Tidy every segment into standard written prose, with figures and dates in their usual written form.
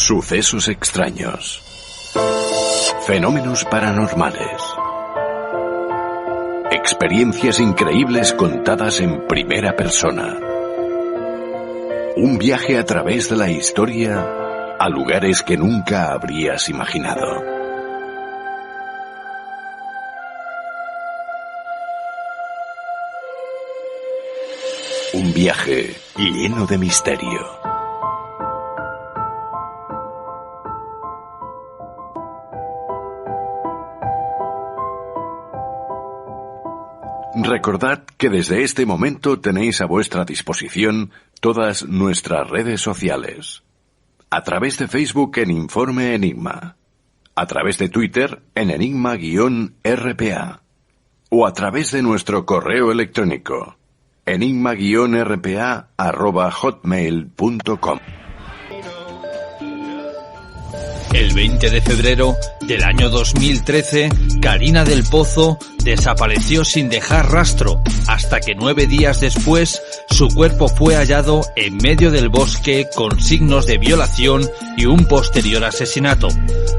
Sucesos extraños. Fenómenos paranormales. Experiencias increíbles contadas en primera persona. Un viaje a través de la historia a lugares que nunca habrías imaginado. Un viaje lleno de misterio. Recordad que desde este momento tenéis a vuestra disposición todas nuestras redes sociales. A través de Facebook en Informe Enigma, a través de Twitter en enigma-rpa o a través de nuestro correo electrónico enigma-rpa@hotmail.com. El 20 de febrero del año 2013, Karina del Pozo desapareció sin dejar rastro, hasta que 9 días después su cuerpo fue hallado en medio del bosque con signos de violación y un posterior asesinato.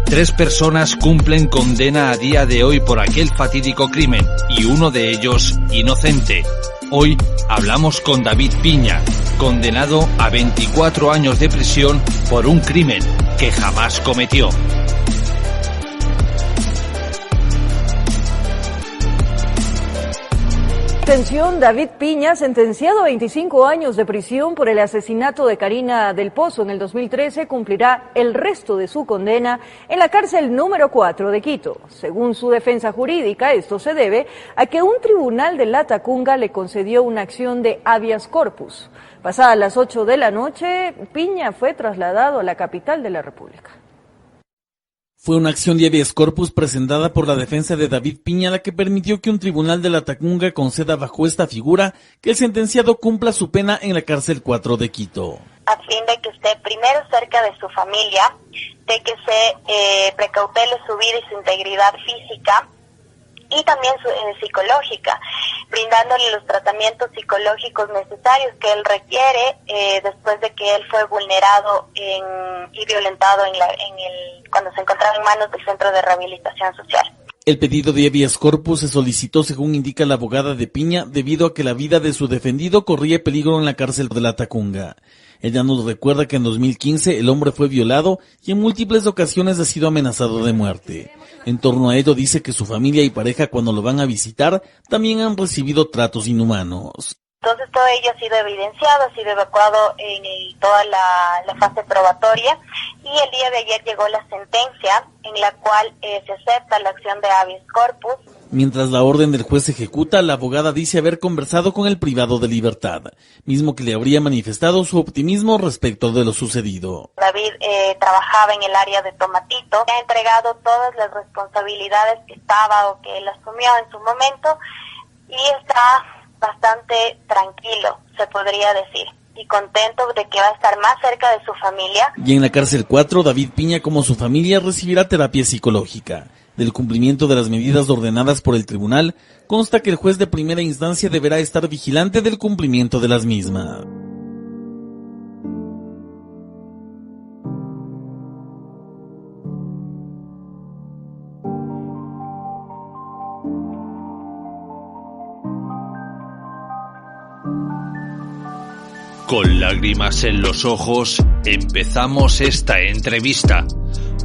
3 personas cumplen condena a día de hoy por aquel fatídico crimen, y uno de ellos inocente. Hoy hablamos con David Piña, condenado a 24 años de prisión por un crimen que jamás cometió. Atención, David Piña, sentenciado a 25 años de prisión por el asesinato de Karina del Pozo en el 2013, cumplirá el resto de su condena en la cárcel número 4 de Quito. Según su defensa jurídica, esto se debe a que un tribunal de Latacunga le concedió una acción de habeas corpus. Pasadas las 8 de la noche, Piña fue trasladado a la capital de la República. Fue una acción de habeas corpus presentada por la defensa de David Piña la que permitió que un tribunal de Latacunga conceda bajo esta figura que el sentenciado cumpla su pena en la cárcel 4 de Quito. A fin de que esté primero cerca de su familia, de que se precautele su vida y su integridad física y también psicológica, brindándole los tratamientos psicológicos necesarios que él requiere después de que él fue vulnerado y violentado cuando se encontraba en manos del Centro de Rehabilitación Social. El pedido de habeas corpus se solicitó, según indica la abogada de Piña, debido a que la vida de su defendido corría peligro en la cárcel de Latacunga. Ella nos recuerda que en 2015 el hombre fue violado y en múltiples ocasiones ha sido amenazado de muerte. En torno a ello dice que su familia y pareja, cuando lo van a visitar, también han recibido tratos inhumanos. Entonces todo ello ha sido evidenciado, ha sido evacuado en toda la fase probatoria, y el día de ayer llegó la sentencia en la cual se acepta la acción de habeas corpus. Mientras la orden del juez se ejecuta, la abogada dice haber conversado con el privado de libertad, mismo que le habría manifestado su optimismo respecto de lo sucedido. David trabajaba en el área de Tomatito, ha entregado todas las responsabilidades que estaba o que él asumió en su momento y está bastante tranquilo, se podría decir, y contento de que va a estar más cerca de su familia. Y en la cárcel 4, David Piña, como su familia, recibirá terapia psicológica. Del cumplimiento de las medidas ordenadas por el tribunal, consta que el juez de primera instancia deberá estar vigilante del cumplimiento de las mismas. Con lágrimas en los ojos, empezamos esta entrevista.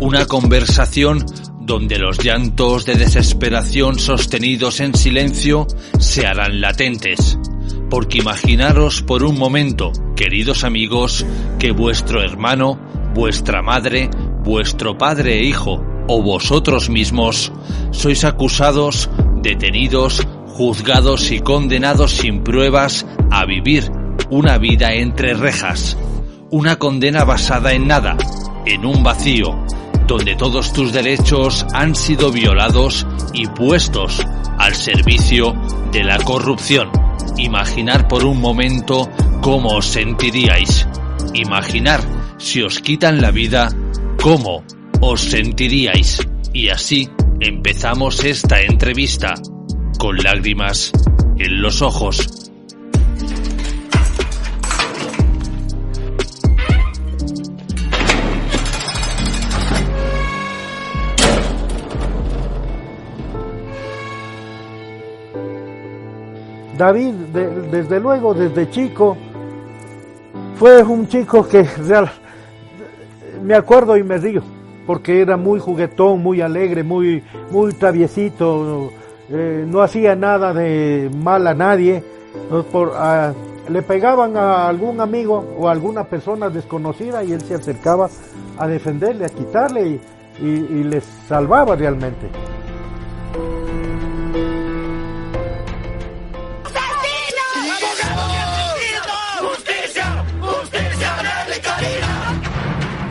Una conversación donde los llantos de desesperación sostenidos en silencio se harán latentes. Porque imaginaros por un momento, queridos amigos, que vuestro hermano, vuestra madre, vuestro padre e hijo, o vosotros mismos, sois acusados, detenidos, juzgados y condenados sin pruebas a vivir una vida entre rejas, una condena basada en nada, en un vacío, donde todos tus derechos han sido violados y puestos al servicio de la corrupción. Imaginar por un momento cómo os sentiríais. Imaginar si os quitan la vida, cómo os sentiríais. Y así empezamos esta entrevista, con lágrimas en los ojos. David, desde luego, desde chico, fue un chico que me acuerdo y me río, porque era muy juguetón, muy alegre, muy traviesito, no hacía nada de mal a nadie. Le pegaban a algún amigo o a alguna persona desconocida y él se acercaba a defenderle, a quitarle y les salvaba realmente.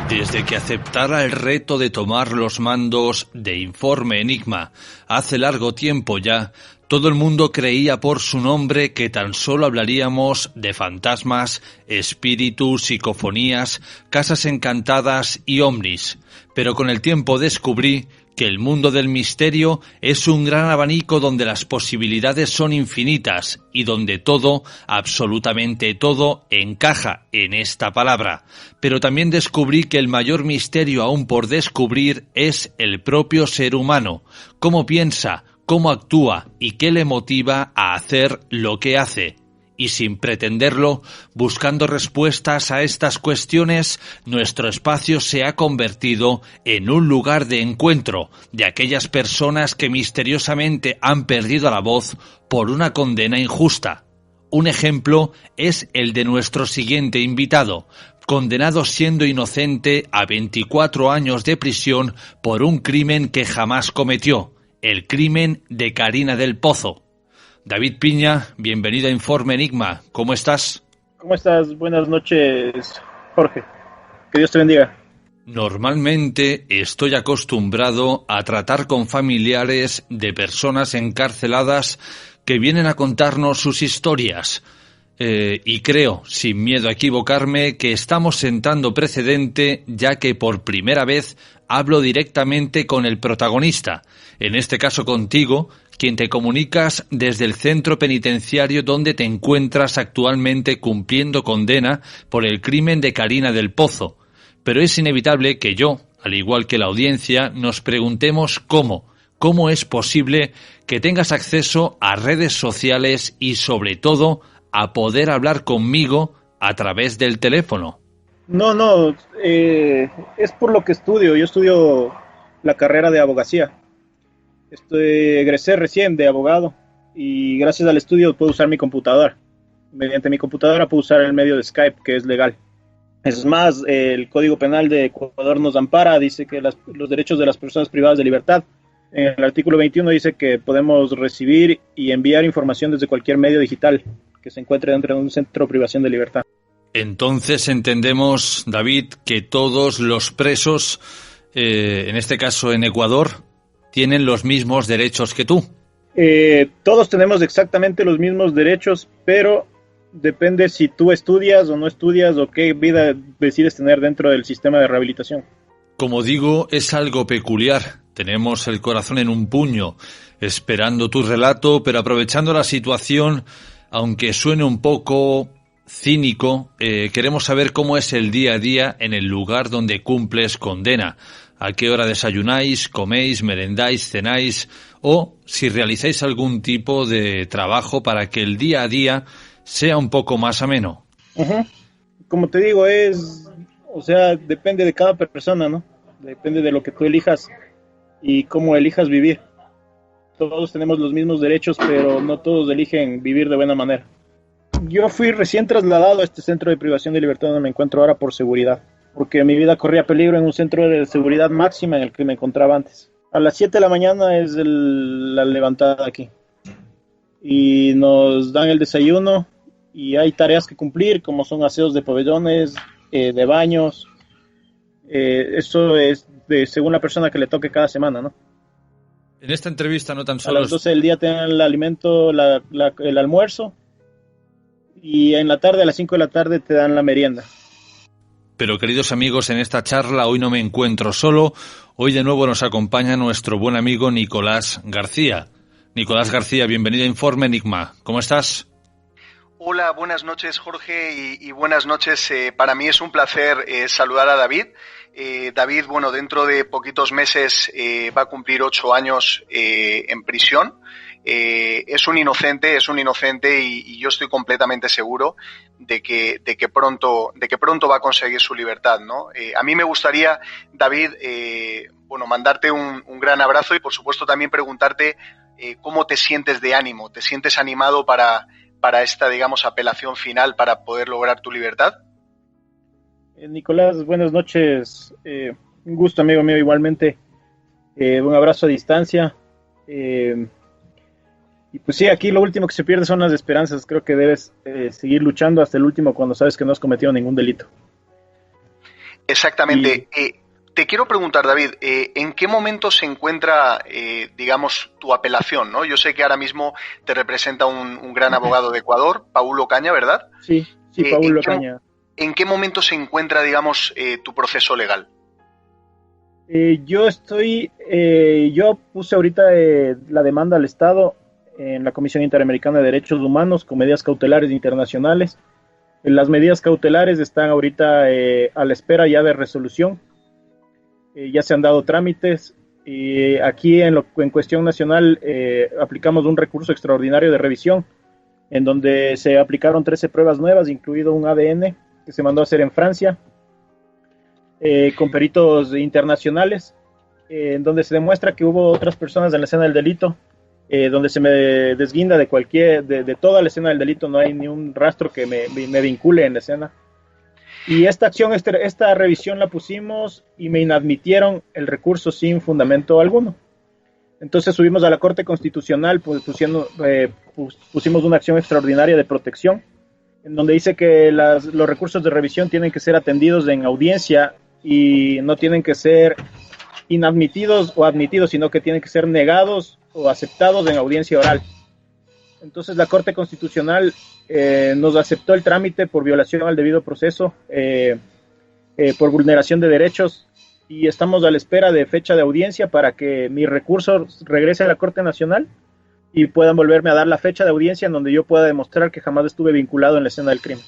Desde que aceptara el reto de tomar los mandos de Informe Enigma hace largo tiempo ya, todo el mundo creía por su nombre que tan solo hablaríamos de fantasmas, espíritus, psicofonías, casas encantadas y ovnis. Pero con el tiempo descubrí que el mundo del misterio es un gran abanico donde las posibilidades son infinitas y donde todo, absolutamente todo, encaja en esta palabra. Pero también descubrí que el mayor misterio aún por descubrir es el propio ser humano. ¿Cómo piensa? ¿Cómo actúa? ¿Y qué le motiva a hacer lo que hace? Y sin pretenderlo, buscando respuestas a estas cuestiones, nuestro espacio se ha convertido en un lugar de encuentro de aquellas personas que misteriosamente han perdido la voz por una condena injusta. Un ejemplo es el de nuestro siguiente invitado, condenado siendo inocente a 24 años de prisión por un crimen que jamás cometió, el crimen de Karina del Pozo. David Piña, bienvenido a Informe Enigma. ¿Cómo estás? ¿Cómo estás? Buenas noches, Jorge. Que Dios te bendiga. Normalmente estoy acostumbrado a tratar con familiares de personas encarceladas que vienen a contarnos sus historias. Y creo, sin miedo a equivocarme, que estamos sentando precedente, ya que por primera vez hablo directamente con el protagonista, en este caso contigo, quien te comunicas desde el centro penitenciario donde te encuentras actualmente cumpliendo condena por el crimen de Karina del Pozo. Pero es inevitable que yo, al igual que la audiencia, nos preguntemos cómo es posible que tengas acceso a redes sociales y, sobre todo, a poder hablar conmigo a través del teléfono. No, es por lo que estudio. Yo estudio la carrera de abogacía. Egresé recién de abogado y gracias al estudio puedo usar mi computadora. Mediante mi computadora puedo usar el medio de Skype, que es legal. Es más, el Código Penal de Ecuador nos ampara, dice que los derechos de las personas privadas de libertad. En el artículo 21 dice que podemos recibir y enviar información desde cualquier medio digital que se encuentre dentro de un centro de privación de libertad. Entonces entendemos, David, que todos los presos, en este caso en Ecuador, tienen los mismos derechos que tú. Todos tenemos exactamente los mismos derechos, pero depende si tú estudias o no estudias o qué vida decides tener dentro del sistema de rehabilitación. Como digo, es algo peculiar. Tenemos el corazón en un puño, esperando tu relato, pero aprovechando la situación, aunque suene un poco cínico, queremos saber cómo es el día a día en el lugar donde cumples condena. ¿A qué hora desayunáis, coméis, merendáis, cenáis? O si realizáis algún tipo de trabajo para que el día a día sea un poco más ameno. Uh-huh. Como te digo, depende de cada persona, ¿no? Depende de lo que tú elijas y cómo elijas vivir. Todos tenemos los mismos derechos, pero no todos eligen vivir de buena manera. Yo fui recién trasladado a este centro de privación de libertad donde me encuentro ahora por seguridad, porque mi vida corría peligro en un centro de seguridad máxima en el que me encontraba antes. A las 7 de la mañana es la levantada aquí. Y nos dan el desayuno y hay tareas que cumplir, como son aseos de pabellones, de baños. Eso es según la persona que le toque cada semana, ¿no? En esta entrevista no tan solo... A las 12 del día te dan el alimento, el almuerzo, y en la tarde, a las 5 de la tarde, te dan la merienda. Pero queridos amigos, en esta charla hoy no me encuentro solo. Hoy de nuevo nos acompaña nuestro buen amigo Nicolás García. Nicolás García, bienvenido a Informe Enigma. ¿Cómo estás? Hola, buenas noches Jorge y buenas noches. Para mí es un placer saludar a David. David, bueno, dentro de poquitos meses va a cumplir 8 años en prisión. Es un inocente y yo estoy completamente seguro de que pronto va a conseguir su libertad, ¿no? A mí me gustaría, David, mandarte un gran abrazo y por supuesto también preguntarte cómo te sientes de ánimo. ¿Te sientes animado para esta, digamos, apelación final para poder lograr tu libertad? Nicolás, buenas noches. Un gusto, amigo mío, igualmente. Un abrazo a distancia. Y pues sí, aquí lo último que se pierde son las esperanzas. Creo que debes seguir luchando hasta el último cuando sabes que no has cometido ningún delito. Exactamente. Te quiero preguntar, David, ¿en qué momento se encuentra, digamos, tu apelación, ¿no? Yo sé que ahora mismo te representa un gran abogado de Ecuador, Paul Ocaña, ¿verdad? Sí, Paul Ocaña. ¿En qué momento se encuentra, digamos, tu proceso legal? Yo puse ahorita la demanda al Estado en la Comisión Interamericana de Derechos Humanos con medidas cautelares internacionales. Las medidas cautelares están ahorita a la espera ya de resolución. Ya se han dado trámites. Aquí en cuestión nacional aplicamos un recurso extraordinario de revisión en donde se aplicaron 13 pruebas nuevas, incluido un ADN que se mandó a hacer en Francia con peritos internacionales, en donde se demuestra que hubo otras personas en la escena del delito, donde se me desguinda de toda la escena del delito, no hay ni un rastro que me vincule en la escena. Y esta revisión la pusimos y me inadmitieron el recurso sin fundamento alguno. Entonces subimos a la Corte Constitucional, pues, pusimos una acción extraordinaria de protección, en donde dice que los recursos de revisión tienen que ser atendidos en audiencia y no tienen que ser inadmitidos o admitidos, sino que tienen que ser negados o aceptados en audiencia oral. Entonces la Corte Constitucional nos aceptó el trámite por violación al debido proceso, por vulneración de derechos, y estamos a la espera de fecha de audiencia para que mi recurso regrese a la Corte Nacional y puedan volverme a dar la fecha de audiencia en donde yo pueda demostrar que jamás estuve vinculado en la escena del crimen.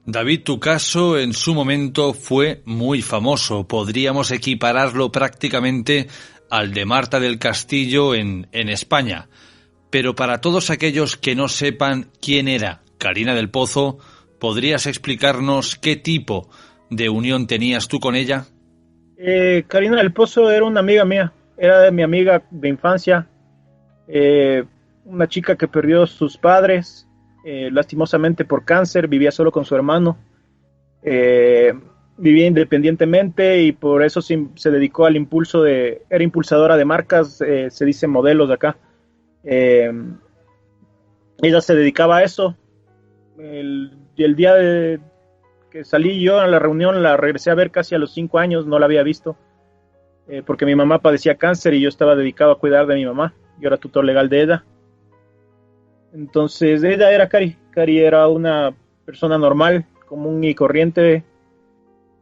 David, tu caso en su momento fue muy famoso. Podríamos equipararlo prácticamente al de Marta del Castillo en España. Pero para todos aquellos que no sepan quién era Karina del Pozo, ¿podrías explicarnos qué tipo de unión tenías tú con ella? Karina del Pozo era una amiga mía, era mi amiga de infancia, una chica que perdió sus padres, lastimosamente por cáncer, vivía solo con su hermano, vivía independientemente y por eso se dedicó al impulso era impulsadora de marcas, se dice modelos de acá. Ella se dedicaba a eso. El día que salí yo a la reunión, la regresé a ver casi a los 5 años, no la había visto, porque mi mamá padecía cáncer y yo estaba dedicado a cuidar de mi mamá, yo era tutor legal de ella. Entonces ella era Cari era una persona normal, común y corriente,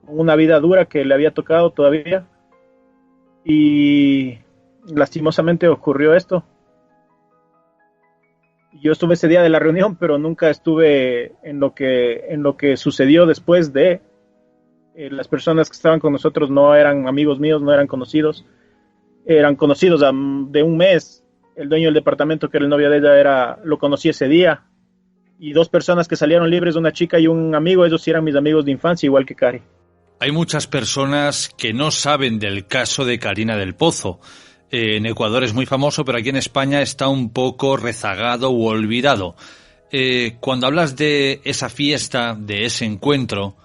con una vida dura que le había tocado todavía, y lastimosamente ocurrió esto. Yo estuve ese día de la reunión, pero nunca estuve en lo que sucedió después de. Las personas que estaban con nosotros no eran amigos míos, no eran conocidos. Eran conocidos de un mes. El dueño del departamento, que era el novio de ella, lo conocí ese día. Y 2 personas que salieron libres, una chica y un amigo, ellos sí eran mis amigos de infancia, igual que Cari. Hay muchas personas que no saben del caso de Karina del Pozo. En Ecuador es muy famoso, pero aquí en España está un poco rezagado u olvidado. Cuando hablas de esa fiesta, de ese encuentro,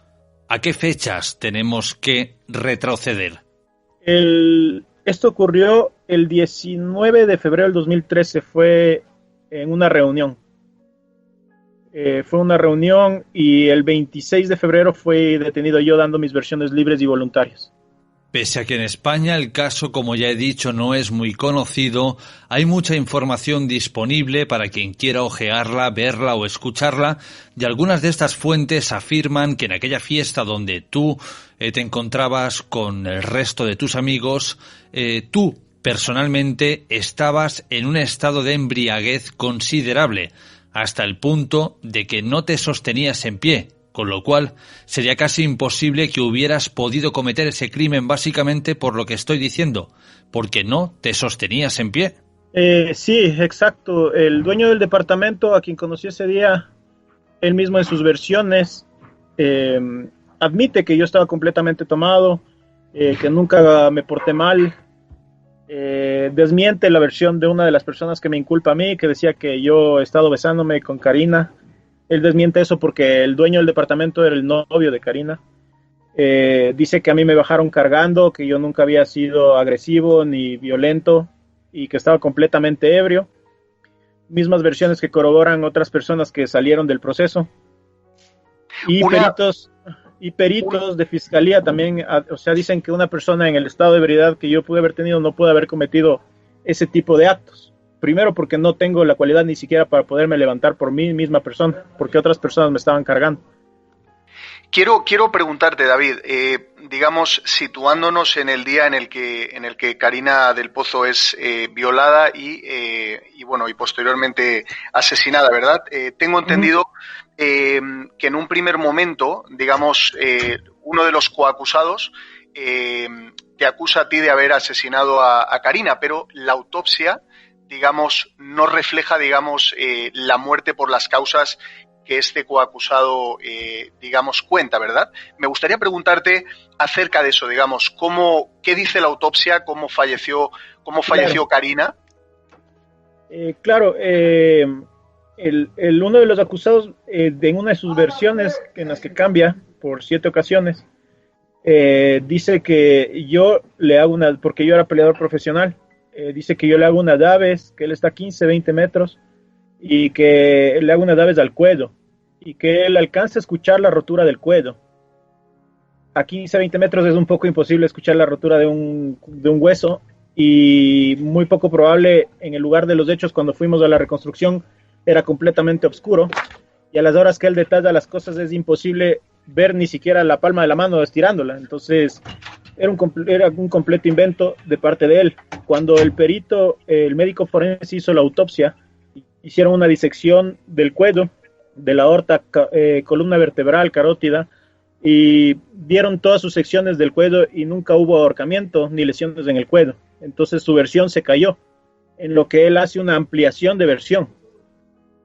¿a qué fechas tenemos que retroceder? Esto ocurrió el 19 de febrero del 2013, fue en una reunión. Fue una reunión y el 26 de febrero fui detenido yo dando mis versiones libres y voluntarias. Pese a que en España el caso, como ya he dicho, no es muy conocido, hay mucha información disponible para quien quiera ojearla, verla o escucharla, y algunas de estas fuentes afirman que en aquella fiesta donde tú te encontrabas con el resto de tus amigos, tú personalmente estabas en un estado de embriaguez considerable. hasta el punto de que no te sostenías en pie, con lo cual sería casi imposible que hubieras podido cometer ese crimen básicamente por lo que estoy diciendo, porque no te sostenías en pie. Sí, exacto. El dueño del departamento, a quien conocí ese día, él mismo en sus versiones admite que yo estaba completamente tomado, que nunca me porté mal. Desmiente la versión de una de las personas que me inculpa a mí, que decía que yo he estado besándome con Karina. Él desmiente eso porque el dueño del departamento era el novio de Karina. Dice que a mí me bajaron cargando, que yo nunca había sido agresivo ni violento y que estaba completamente ebrio. Mismas versiones que corroboran otras personas que salieron del proceso. Y peritos de fiscalía también, o sea, dicen que una persona en el estado de ebriedad que yo pude haber tenido no puede haber cometido ese tipo de actos. Primero porque no tengo la cualidad ni siquiera para poderme levantar por mí misma persona, porque otras personas me estaban cargando. Quiero preguntarte, David, digamos, situándonos en el día en el que Karina del Pozo es violada y posteriormente asesinada, ¿verdad? Tengo entendido que en un primer momento, digamos, uno de los coacusados te acusa a ti de haber asesinado a Karina, pero la autopsia, digamos, no refleja, digamos, la muerte por las causas que este coacusado, digamos, cuenta, ¿verdad? Me gustaría preguntarte acerca de eso, digamos, ¿qué dice la autopsia? ¿Cómo falleció claro. Karina? Claro, uno de los acusados, en una de sus versiones, en las que cambia por 7 ocasiones, dice que yo le hago porque yo era peleador profesional, dice que yo le hago unas llaves, que él está a 15, 20 metros, y que le hago unas llaves al cuello, y que él alcanza a escuchar la rotura del cuello. A 15, 20 metros es un poco imposible escuchar la rotura de un hueso, y muy poco probable en el lugar de los hechos. Cuando fuimos a la reconstrucción era completamente oscuro, y a las horas que él detalla las cosas es imposible ver ni siquiera la palma de la mano estirándola. Entonces era un completo invento de parte de él. Cuando el médico forense hizo la autopsia, hicieron una disección del cuello, de la aorta, columna vertebral, carótida, y vieron todas sus secciones del cuello y nunca hubo ahorcamiento ni lesiones en el cuello. Entonces su versión se cayó, en lo que él hace una ampliación de versión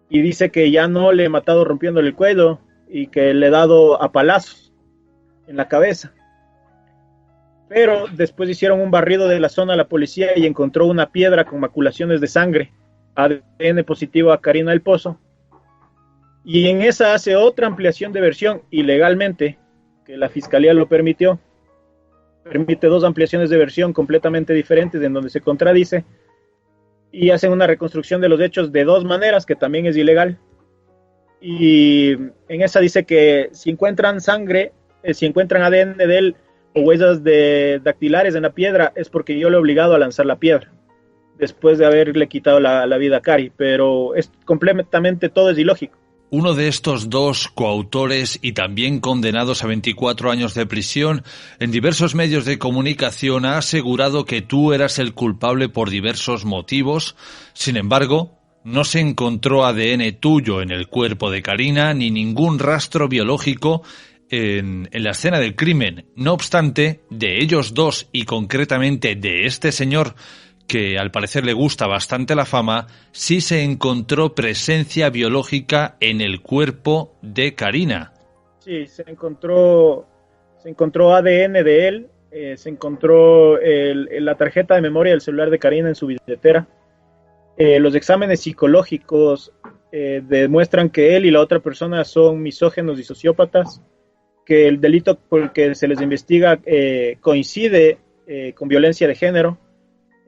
y dice que ya no le he matado rompiéndole el cuello y que le he dado a palazos en la cabeza. Pero después hicieron un barrido de la zona a la policía y encontró una piedra con maculaciones de sangre, ADN positivo a Karina del Pozo, y en esa hace otra ampliación de versión ilegalmente, que la fiscalía lo permitió. Permite 2 ampliaciones de versión completamente diferentes en donde se contradice, y hacen una reconstrucción de los hechos de 2 maneras, que también es ilegal. Y en esa dice que si encuentran sangre, si encuentran ADN de él o huellas dactilares en la piedra, es porque yo le he obligado a lanzar la piedra después de haberle quitado la vida a Cari, pero es completamente, todo es ilógico. Uno de estos 2 coautores y también condenados a 24 años de prisión, en diversos medios de comunicación ha asegurado que tú eras el culpable por diversos motivos. Sin embargo, no se encontró ADN tuyo en el cuerpo de Karina ni ningún rastro biológico en la escena del crimen. No obstante, de ellos 2 y concretamente de este señor, que al parecer le gusta bastante la fama, sí se encontró presencia biológica en el cuerpo de Karina. Sí, se encontró ADN de él, se encontró la tarjeta de memoria del celular de Karina en su billetera. Los exámenes psicológicos demuestran que él y la otra persona son misóginos y sociópatas, que el delito por el que se les investiga coincide con violencia de género.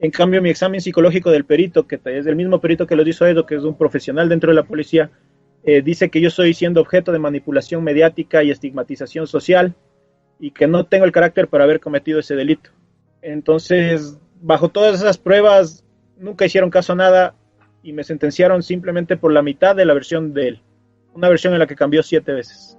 En cambio, mi examen psicológico del perito, que es el mismo perito que lo hizo Edo, que es un profesional dentro de la policía, dice que yo estoy siendo objeto de manipulación mediática y estigmatización social y que no tengo el carácter para haber cometido ese delito. Entonces, bajo todas esas pruebas, nunca hicieron caso a nada y me sentenciaron simplemente por la mitad de la versión de él, una versión en la que cambió 7 veces.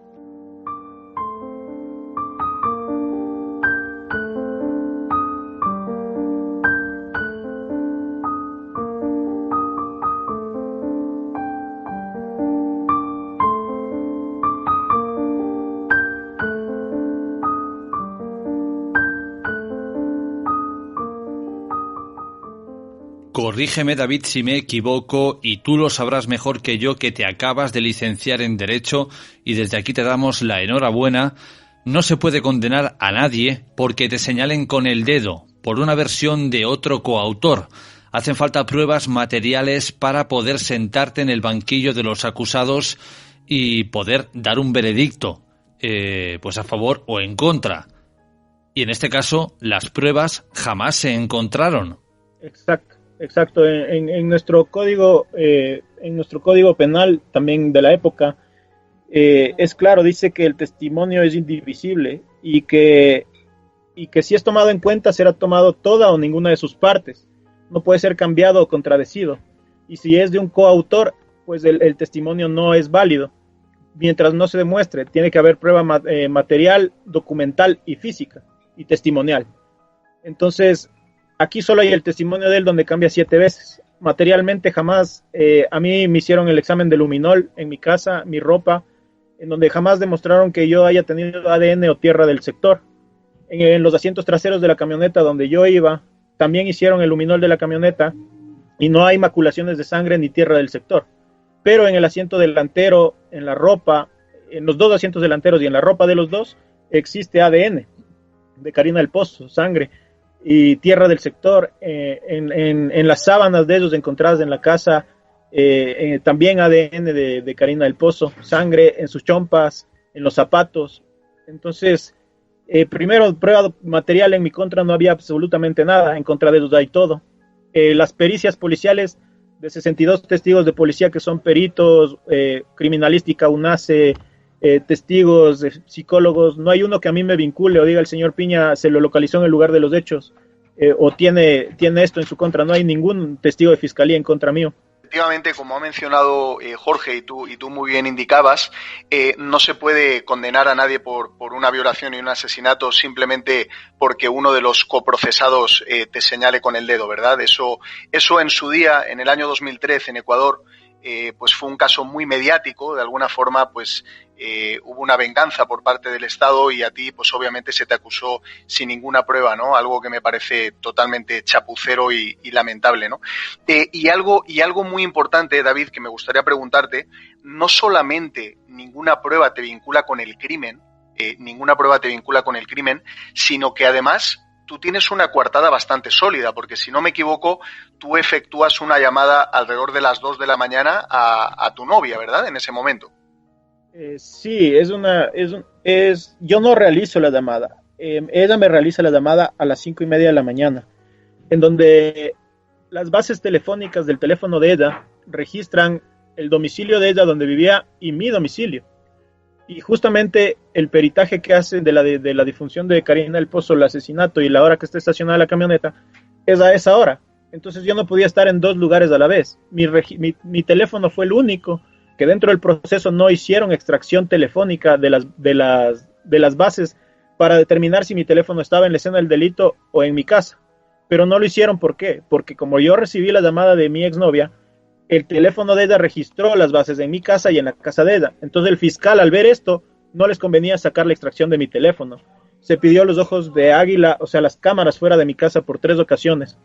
Corrígeme, David, si me equivoco, y tú lo sabrás mejor que yo, que te acabas de licenciar en Derecho, y desde aquí te damos la enhorabuena. No se puede condenar a nadie porque te señalen con el dedo por una versión de otro coautor. Hacen falta pruebas materiales para poder sentarte en el banquillo de los acusados y poder dar un veredicto, pues a favor o en contra. Y en este caso, las pruebas jamás se encontraron. Exacto. En nuestro código penal también de la época, es claro, dice que el testimonio es indivisible y que si es tomado en cuenta será tomado toda o ninguna de sus partes. No puede ser cambiado o contradecido. Y si es de un coautor, pues el testimonio no es válido. Mientras no se demuestre, tiene que haber prueba material, documental y física y testimonial. Entonces, aquí solo hay el testimonio de él donde cambia 7 veces. Materialmente jamás, a mí me hicieron el examen de luminol en mi casa, mi ropa, en donde jamás demostraron que yo haya tenido ADN o tierra del sector. En los asientos traseros de la camioneta donde yo iba, también hicieron el luminol de la camioneta y no hay maculaciones de sangre ni tierra del sector. Pero en el asiento delantero, en la ropa, en los 2 asientos delanteros y en la ropa de los dos, existe ADN de Karina del Pozo, sangre y tierra del sector. En las sábanas de ellos encontradas en la casa, también ADN de Karina del Pozo, sangre en sus chompas, en los zapatos. Entonces, primero, prueba material en mi contra no había absolutamente nada, en contra de ellos hay todo. Las pericias policiales de 62 testigos de policía que son peritos, criminalística, UNACE, testigos, psicólogos, no hay uno que a mí me vincule o diga el señor Piña se lo localizó en el lugar de los hechos, o tiene esto en su contra. No hay ningún testigo de fiscalía en contra mío. Efectivamente, como ha mencionado Jorge y tú muy bien indicabas, no se puede condenar a nadie por una violación y un asesinato simplemente porque uno de los coprocesados te señale con el dedo, ¿verdad? Eso en su día, en el año 2013 en Ecuador, pues fue un caso muy mediático. De alguna forma, pues hubo una venganza por parte del Estado y a ti, pues obviamente se te acusó sin ninguna prueba, ¿no? Algo que me parece totalmente chapucero y lamentable, ¿no? Y algo muy importante, David, que me gustaría preguntarte, no solamente ninguna prueba te vincula con el crimen, sino que además tú tienes una coartada bastante sólida, porque si no me equivoco, tú efectúas una llamada alrededor de las 2 de la mañana a tu novia, ¿verdad? En ese momento. Sí, yo no realizo la llamada. Ella me realiza la llamada a las 5:30 de la mañana, en donde las bases telefónicas del teléfono de ella registran el domicilio de ella donde vivía y mi domicilio. Y justamente el peritaje que hacen de la difunción de Karina del Pozo, el asesinato y la hora que está estacionada la camioneta, es a esa hora. Entonces yo no podía estar en 2 lugares a la vez. Mi teléfono fue el único que dentro del proceso no hicieron extracción telefónica de las bases para determinar si mi teléfono estaba en la escena del delito o en mi casa. Pero no lo hicieron, ¿por qué? Porque como yo recibí la llamada de mi exnovia, el teléfono de ella registró las bases en mi casa y en la casa de ella. Entonces el fiscal, al ver esto, no les convenía sacar la extracción de mi teléfono. Se pidió los ojos de águila, o sea, las cámaras fuera de mi casa por 3 ocasiones,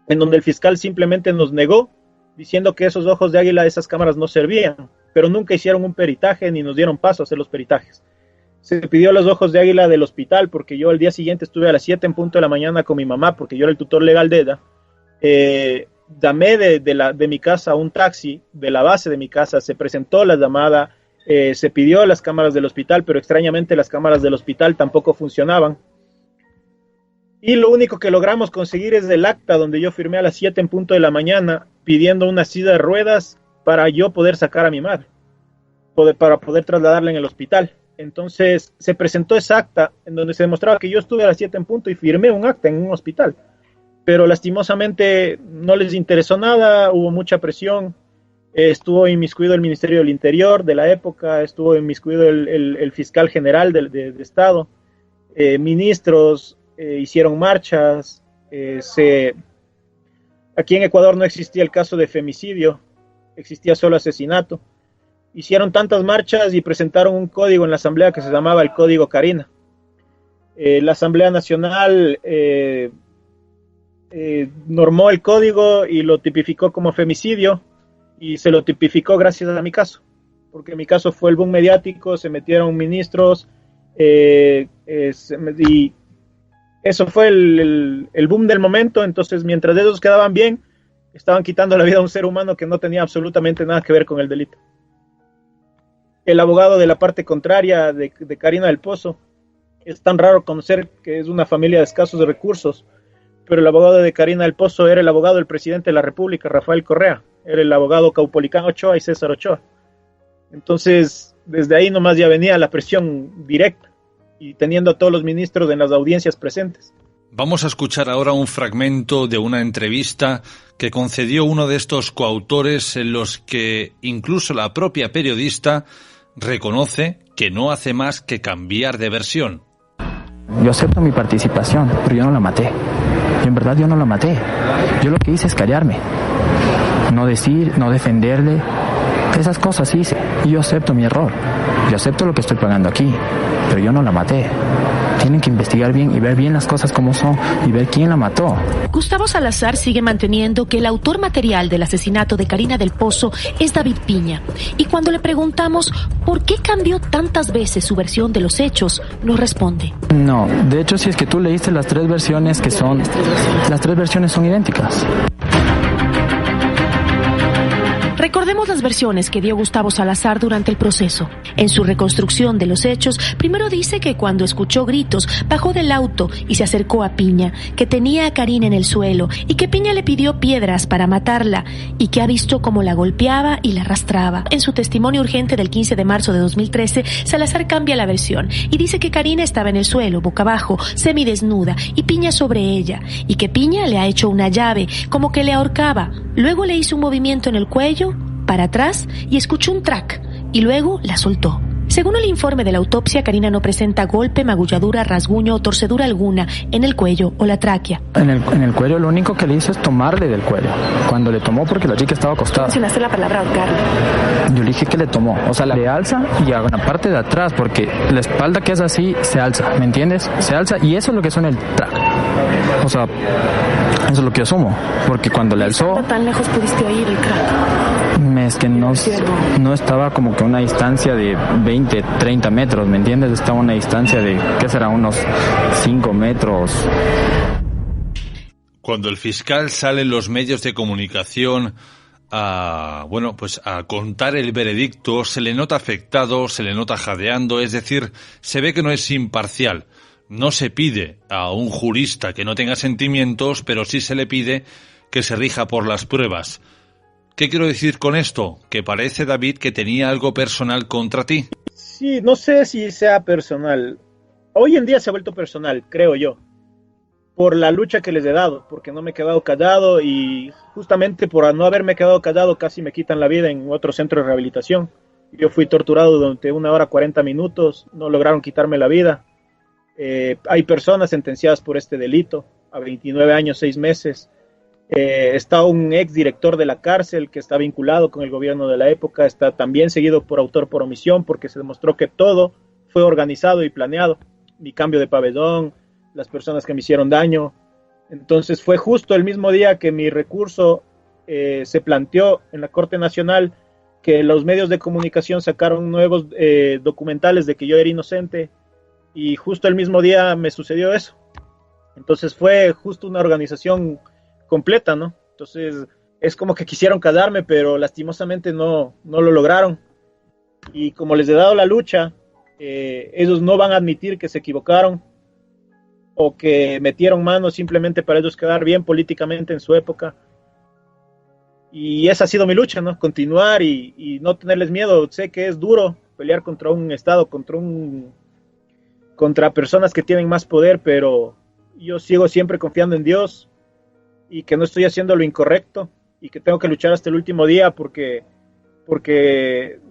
en donde el fiscal simplemente nos negó, diciendo que esos ojos de águila, esas cámaras no servían, pero nunca hicieron un peritaje ni nos dieron paso a hacer los peritajes. Se pidió los ojos de águila del hospital, porque yo al día siguiente estuve a las 7 en punto de la mañana con mi mamá, porque yo era el tutor legal de ella. Llamé de mi casa a un taxi, de la base de mi casa, se presentó la llamada, se pidió las cámaras del hospital, pero extrañamente las cámaras del hospital tampoco funcionaban. Y lo único que logramos conseguir es el acta donde yo firmé a las 7 en punto de la mañana pidiendo una silla de ruedas para yo poder sacar a mi madre, para poder trasladarla en el hospital. Entonces se presentó esa acta en donde se demostraba que yo estuve a las 7 en punto y firmé un acta en un hospital. Pero lastimosamente no les interesó nada, hubo mucha presión. Estuvo inmiscuido el Ministerio del Interior de la época, estuvo inmiscuido el fiscal general de Estado, ministros hicieron marchas. Aquí en Ecuador no existía el caso de femicidio, existía solo asesinato. Hicieron tantas marchas y presentaron un código en la asamblea que se llamaba el Código Karina. La Asamblea Nacional normó el código y lo tipificó como femicidio, y se lo tipificó gracias a mi caso, porque mi caso fue el boom mediático, se metieron ministros, y eso fue el boom del momento. Entonces, mientras ellos quedaban bien, estaban quitando la vida a un ser humano que no tenía absolutamente nada que ver con el delito. El abogado de la parte contraria de Karina del Pozo, es tan raro conocer que es una familia de escasos recursos, pero el abogado de Karina del Pozo era el abogado del presidente de la República, Rafael Correa, era el abogado Caupolicán Ochoa y César Ochoa. Entonces, desde ahí nomás ya venía la presión directa, y teniendo a todos los ministros en las audiencias presentes. Vamos a escuchar ahora un fragmento de una entrevista que concedió uno de estos coautores, en los que incluso la propia periodista reconoce que no hace más que cambiar de versión. Yo acepto mi participación, pero yo no la maté. En verdad yo no la maté. Yo lo que hice es callarme. No decir, no defenderle. Esas cosas hice. Y yo acepto mi error. Yo acepto lo que estoy pagando aquí. Pero yo no la maté. Tienen que investigar bien y ver bien las cosas como son y ver quién la mató. Gustavo Salazar sigue manteniendo que el autor material del asesinato de Karina del Pozo es David Piña. Y cuando le preguntamos por qué cambió tantas veces su versión de los hechos, nos responde: No, de hecho, si es que tú leíste las tres versiones las tres versiones son idénticas. Recordemos las versiones que dio Gustavo Salazar durante el proceso. En su reconstrucción de los hechos, primero dice que cuando escuchó gritos, bajó del auto y se acercó a Piña, que tenía a Karina en el suelo y que Piña le pidió piedras para matarla y que ha visto cómo la golpeaba y la arrastraba. En su testimonio urgente del 15 de marzo de 2013, Salazar cambia la versión y dice que Karina estaba en el suelo, boca abajo, semidesnuda, y Piña sobre ella, y que Piña le ha hecho una llave, como que le ahorcaba. Luego le hizo un movimiento en el cuello, para atrás, y escuchó un track, y luego la soltó. Según el informe de la autopsia, Karina no presenta golpe, magulladura, rasguño o torcedura alguna en el cuello o la tráquea. En el cuello lo único que le hizo es tomarle del cuello. Cuando le tomó, porque la chica estaba acostada. Mencionaste la palabra ahorcarle. Yo le dije que le tomó, o sea, le alza y a la parte de atrás, porque la espalda que es así se alza, ¿me entiendes? Se alza y eso es lo que suena el track. O sea, eso es lo que yo asumo, porque cuando le alzó... ¿Cuánto tan lejos pudiste oír el crack? Es que no estaba como que a una distancia de 20, 30 metros, ¿me entiendes? Estaba a una distancia de, ¿qué será? Unos 5 metros. Cuando el fiscal sale en los medios de comunicación a contar el veredicto, se le nota afectado, se le nota jadeando, es decir, se ve que no es imparcial. No se pide a un jurista que no tenga sentimientos, pero sí se le pide que se rija por las pruebas. ¿Qué quiero decir con esto? Que parece, David, que tenía algo personal contra ti. Sí, no sé si sea personal. Hoy en día se ha vuelto personal, creo yo, por la lucha que les he dado, porque no me he quedado callado, y justamente por no haberme quedado callado casi me quitan la vida en otro centro de rehabilitación. Yo fui torturado durante 1 hora 40 minutos, no lograron quitarme la vida. Hay personas sentenciadas por este delito a 29 años, 6 meses. Está un ex director de la cárcel que está vinculado con el gobierno de la época, está también seguido por autor por omisión, porque se demostró que todo fue organizado y planeado, mi cambio de pabellón, las personas que me hicieron daño. Entonces fue justo el mismo día que mi recurso se planteó en la Corte Nacional, que los medios de comunicación sacaron nuevos documentales de que yo era inocente, y justo el mismo día me sucedió eso. Entonces fue justo una organización completa, ¿no? Entonces es como que quisieron callarme, pero lastimosamente no lo lograron, y como les he dado la lucha, ellos no van a admitir que se equivocaron o que metieron mano simplemente para ellos quedar bien políticamente en su época, y esa ha sido mi lucha, ¿no? Continuar y no tenerles miedo. Sé que es duro pelear contra un Estado, contra personas que tienen más poder, pero yo sigo siempre confiando en Dios y que no estoy haciendo lo incorrecto y que tengo que luchar hasta el último día, porque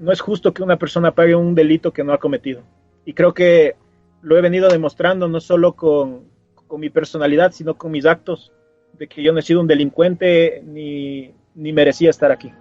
no es justo que una persona pague un delito que no ha cometido. Y creo que lo he venido demostrando no solo con mi personalidad, sino con mis actos, de que yo no he sido un delincuente ni merecía estar aquí.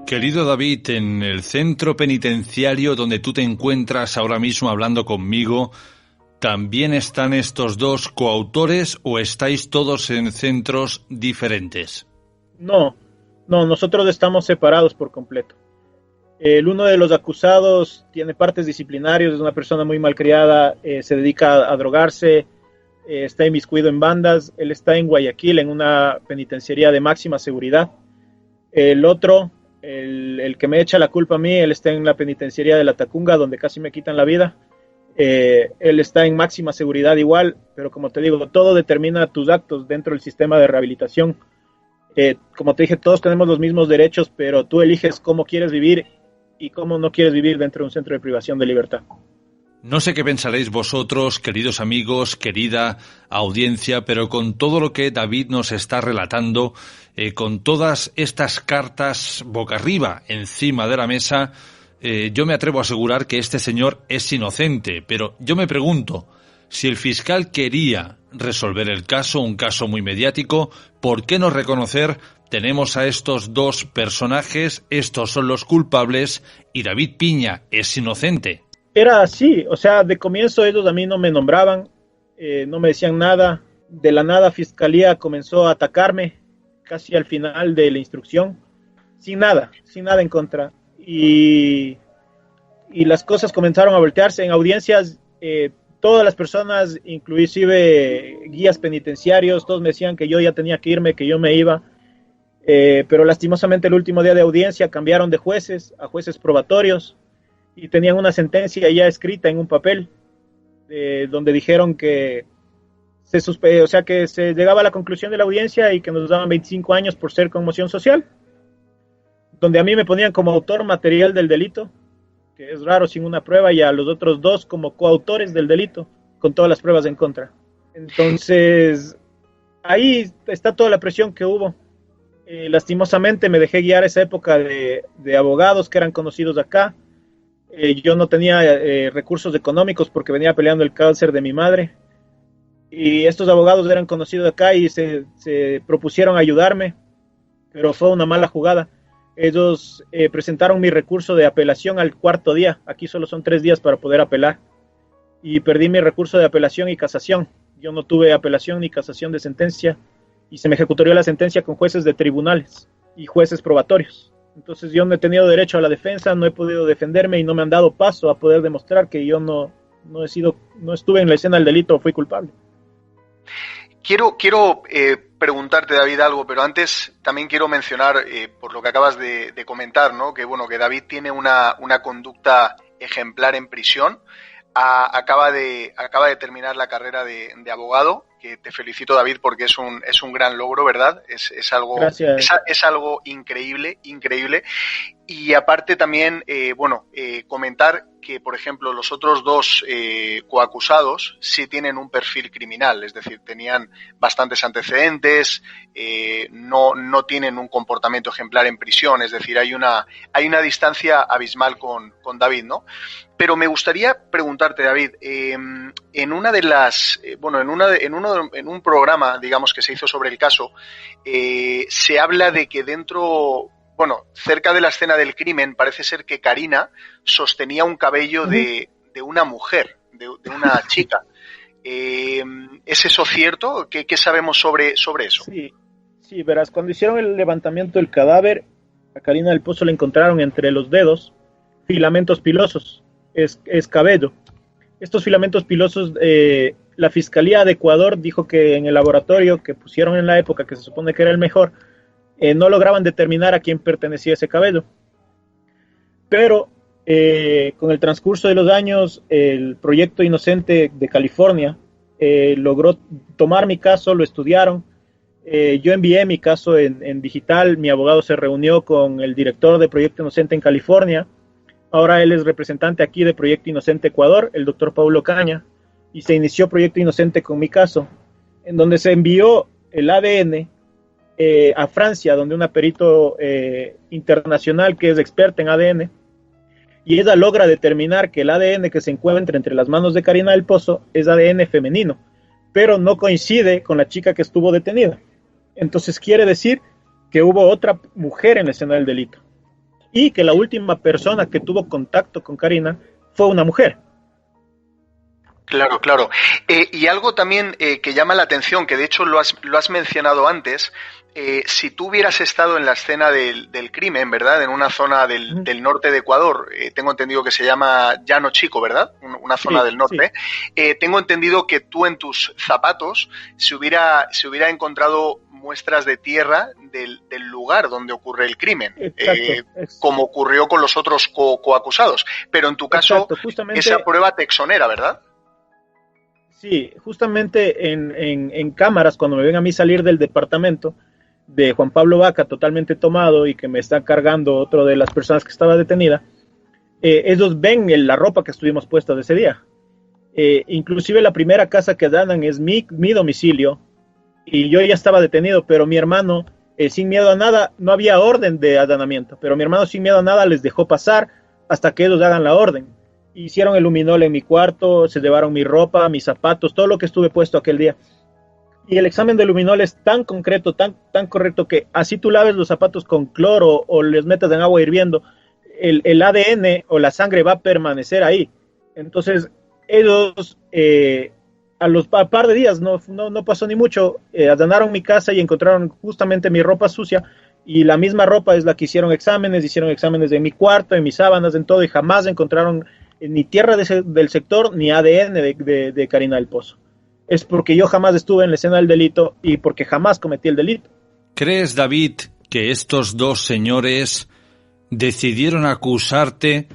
Querido David, en el centro penitenciario donde tú te encuentras ahora mismo hablando conmigo, ¿también están estos dos coautores o estáis todos en centros diferentes? No, nosotros estamos separados por completo. Uno de los acusados tiene partes disciplinarias, es una persona muy malcriada, se dedica a drogarse, está inmiscuido en bandas. Él está en Guayaquil, en una penitenciaría de máxima seguridad. El otro, el que me echa la culpa a mí, él está en la penitenciaría de La Tacunga, donde casi me quitan la vida. Él está en máxima seguridad igual, pero como te digo, todo determina tus actos dentro del sistema de rehabilitación. Como te dije, todos tenemos los mismos derechos, pero tú eliges cómo quieres vivir y cómo no quieres vivir dentro de un centro de privación de libertad. No sé qué pensaréis vosotros, queridos amigos, querida audiencia, pero con todo lo que David nos está relatando, con todas estas cartas boca arriba encima de la mesa, yo me atrevo a asegurar que este señor es inocente, pero yo me pregunto, si el fiscal quería resolver el caso, un caso muy mediático, ¿por qué no reconocer tenemos a estos dos personajes, estos son los culpables y David Piña es inocente? Era así, o sea, de comienzo ellos a mí no me nombraban, no me decían nada. De la nada Fiscalía comenzó a atacarme casi al final de la instrucción, sin nada en contra. Y las cosas comenzaron a voltearse en audiencias. Todas las personas, inclusive guías penitenciarios, todos me decían que yo ya tenía que irme, que yo me iba. Pero lastimosamente el último día de audiencia cambiaron de jueces a jueces probatorios y tenían una sentencia ya escrita en un papel donde dijeron que que se llegaba a la conclusión de la audiencia y que nos daban 25 años por ser conmoción social, donde a mí me ponían como autor material del delito, que es raro, sin una prueba, y a los otros dos como coautores del delito, con todas las pruebas en contra. Entonces, ahí está toda la presión que hubo. Lastimosamente me dejé guiar esa época de abogados que eran conocidos acá. Yo no tenía recursos económicos porque venía peleando el cáncer de mi madre. Y estos abogados eran conocidos acá y se propusieron ayudarme, pero fue una mala jugada. Ellos presentaron mi recurso de apelación al cuarto día. Aquí solo son 3 días para poder apelar. Y perdí mi recurso de apelación y casación. Yo no tuve apelación ni casación de sentencia. Y se me ejecutaría la sentencia con jueces de tribunales y jueces probatorios. Entonces yo no he tenido derecho a la defensa, no he podido defenderme y no me han dado paso a poder demostrar que yo no estuve en la escena del delito o fui culpable. Quiero preguntarte, David, algo, pero antes también quiero mencionar, por lo que acabas de comentar, ¿no? Que David tiene una conducta ejemplar en prisión. Acaba de terminar la carrera de abogado, que te felicito, David, porque es un gran logro, ¿verdad? Es algo increíble. Y aparte también, comentar que, por ejemplo, los otros dos coacusados sí tienen un perfil criminal, es decir, tenían bastantes antecedentes, no tienen un comportamiento ejemplar en prisión, es decir, hay una distancia abismal con David, ¿no? Pero me gustaría preguntarte, David, en una de las, en un programa, digamos, que se hizo sobre el caso, se habla de que cerca de la escena del crimen, parece ser que Karina sostenía un cabello de una mujer, de una chica. ¿Es eso cierto? ¿Qué sabemos sobre eso? Sí, verás, cuando hicieron el levantamiento del cadáver, a Karina del Pozo le encontraron entre los dedos filamentos pilosos, es cabello. Estos filamentos pilosos, la Fiscalía de Ecuador dijo que en el laboratorio que pusieron en la época, que se supone que era el mejor, no lograban determinar a quién pertenecía ese cabello. Pero con el transcurso de los años, el Proyecto Inocente de California logró tomar mi caso, lo estudiaron. Yo envié mi caso en digital, mi abogado se reunió con el director de Proyecto Inocente en California. Ahora él es representante aquí de Proyecto Inocente Ecuador, el doctor Paulo Caña, y se inició Proyecto Inocente con mi caso, en donde se envió el ADN a Francia, donde una perito internacional que es experta en ADN, y ella logra determinar que el ADN que se encuentra entre las manos de Karina del Pozo es ADN femenino, pero no coincide con la chica que estuvo detenida. Entonces quiere decir que hubo otra mujer en la escena del delito. y que la última persona que tuvo contacto con Karina fue una mujer. Claro, claro. Y algo también que llama la atención, que de hecho lo has mencionado antes, si tú hubieras estado en la escena del crimen, ¿verdad? En una zona del norte de Ecuador, tengo entendido que se llama Llano Chico, ¿verdad? Una zona del norte. Sí. Tengo entendido que tú en tus zapatos se hubiera encontrado muestras de tierra del lugar donde ocurre el crimen, como ocurrió con los otros coacusados. Pero en tu caso, esa prueba te exonera, ¿verdad? Sí, justamente en cámaras, cuando me ven a mí salir del departamento de Juan Pablo Vaca totalmente tomado y que me está cargando otro de las personas que estaba detenida, ellos ven la ropa que estuvimos puestas de ese día. Inclusive la primera casa que allanan es mi domicilio y yo ya estaba detenido, pero mi hermano, sin miedo a nada, no había orden de allanamiento, pero mi hermano sin miedo a nada les dejó pasar hasta que ellos hagan la orden. Hicieron el luminol en mi cuarto, se llevaron mi ropa, mis zapatos, todo lo que estuve puesto aquel día. Y el examen de luminol es tan concreto, tan correcto, que así tú laves los zapatos con cloro o les metas en agua hirviendo, el ADN o la sangre va a permanecer ahí. Entonces, ellos, a par de días, no pasó ni mucho, allanaron mi casa y encontraron justamente mi ropa sucia, y la misma ropa es la que hicieron exámenes de mi cuarto, en mis sábanas, en todo, y jamás encontraron ni tierra del sector, ni ADN de Karina del Pozo. Es porque yo jamás estuve en la escena del delito y porque jamás cometí el delito. ¿Crees, David, que estos dos señores decidieron acusarte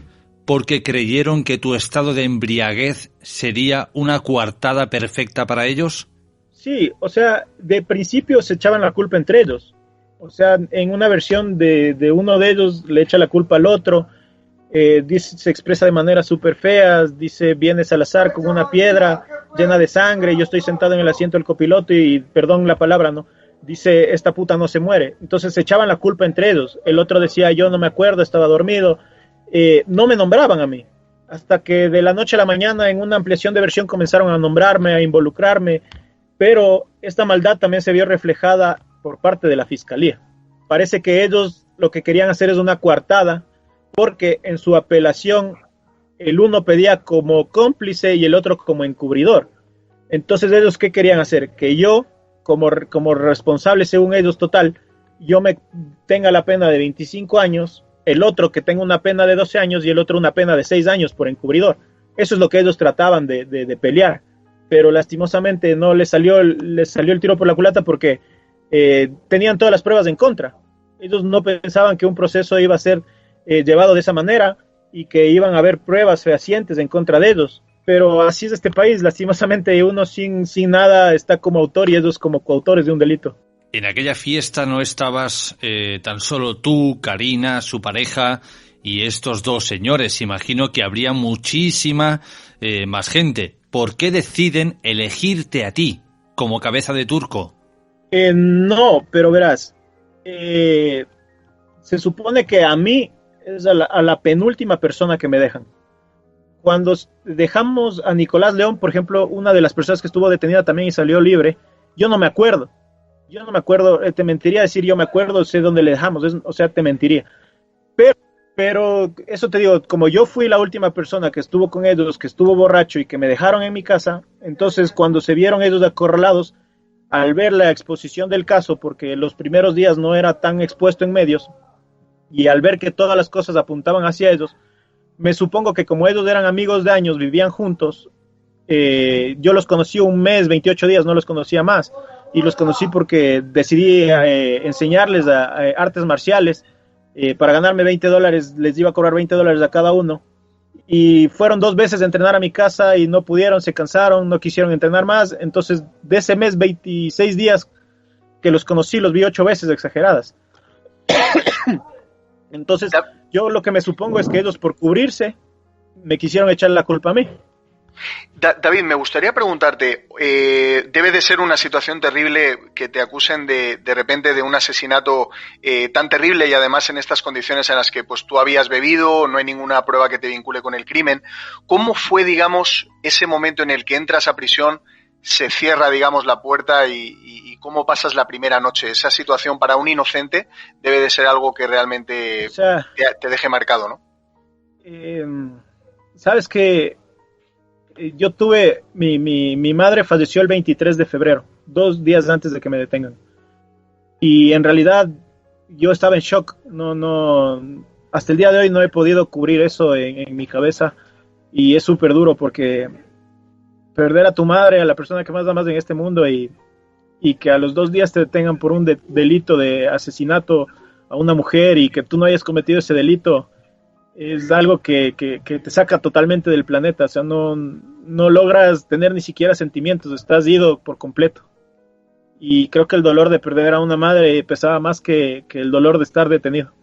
porque creyeron que tu estado de embriaguez sería una coartada perfecta para ellos? Sí, o sea, de principio se echaban la culpa entre ellos. O sea, en una versión de uno de ellos le echa la culpa al otro. Se expresa de manera súper fea, dice, viene Salazar con una piedra llena de sangre, yo estoy sentado en el asiento del copiloto y, perdón la palabra, ¿no? Dice, esta puta no se muere. Entonces se echaban la culpa entre ellos. El otro decía, yo no me acuerdo, estaba dormido. No me nombraban a mí. Hasta que de la noche a la mañana, en una ampliación de versión, comenzaron a nombrarme, a involucrarme. Pero esta maldad también se vio reflejada por parte de la fiscalía. Parece que ellos lo que querían hacer es una coartada, porque en su apelación el uno pedía como cómplice y el otro como encubridor. Entonces, ellos, ¿qué querían hacer? Que yo, como responsable según ellos total, yo me tenga la pena de 25 años, el otro que tenga una pena de 12 años y el otro una pena de 6 años por encubridor. Eso es lo que ellos trataban de pelear, pero lastimosamente no les salió el tiro por la culata porque tenían todas las pruebas en contra. Ellos no pensaban que un proceso iba a ser llevado de esa manera y que iban a haber pruebas fehacientes en contra de ellos, pero así es este país, lastimosamente uno sin nada está como autor y ellos como coautores de un delito. En aquella fiesta no estabas tan solo tú, Karina, su pareja y estos dos señores, imagino que habría muchísima más gente. ¿Por qué deciden elegirte a ti como cabeza de turco? No, pero verás, se supone que a mí es a la penúltima persona que me dejan. Cuando dejamos a Nicolás León, por ejemplo, una de las personas que estuvo detenida también y salió libre, yo no me acuerdo, te mentiría decir yo me acuerdo, sé dónde le dejamos, o sea, te mentiría. Pero eso te digo, como yo fui la última persona que estuvo con ellos, que estuvo borracho y que me dejaron en mi casa, entonces cuando se vieron ellos acorralados, al ver la exposición del caso, porque los primeros días no era tan expuesto en medios, y al ver que todas las cosas apuntaban hacia ellos, me supongo que como ellos eran amigos de años, vivían juntos, yo los conocí un mes, 28 días, no los conocía más, y los conocí porque decidí enseñarles a artes marciales. Para ganarme $20, les iba a cobrar $20 a cada uno, y fueron 2 veces a entrenar a mi casa y no pudieron, se cansaron, no quisieron entrenar más. Entonces de ese mes, 26 días que los conocí, los vi 8 veces exageradas. Entonces yo lo que me supongo es que ellos, por cubrirse, me quisieron echar la culpa a mí. David, me gustaría preguntarte, debe de ser una situación terrible que te acusen de repente de un asesinato tan terrible, y además en estas condiciones en las que pues tú habías bebido, no hay ninguna prueba que te vincule con el crimen. ¿Cómo fue, digamos, ese momento en el que entras a prisión se cierra, digamos, la puerta y cómo pasas la primera noche. Esa situación para un inocente debe de ser algo que realmente te deje marcado, ¿no? Sabes que yo tuve, mi madre falleció el 23 de febrero, 2 días antes de que me detengan. Y en realidad yo estaba en shock, hasta el día de hoy no he podido cubrir eso en mi cabeza, y es súper duro porque perder a tu madre, a la persona que más amas en este mundo, y que a los 2 días te detengan por un delito de asesinato a una mujer y que tú no hayas cometido ese delito, es algo que te saca totalmente del planeta. O sea, no logras tener ni siquiera sentimientos, estás ido por completo. Y creo que el dolor de perder a una madre pesaba más que el dolor de estar detenido.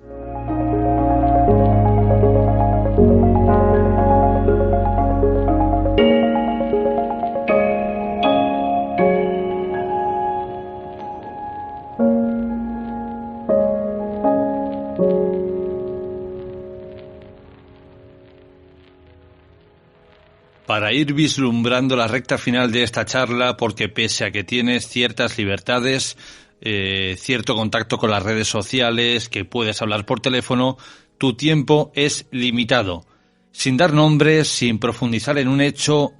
Para ir vislumbrando la recta final de esta charla, porque pese a que tienes ciertas libertades, cierto contacto con las redes sociales, que puedes hablar por teléfono, tu tiempo es limitado. Sin dar nombres, sin profundizar en un hecho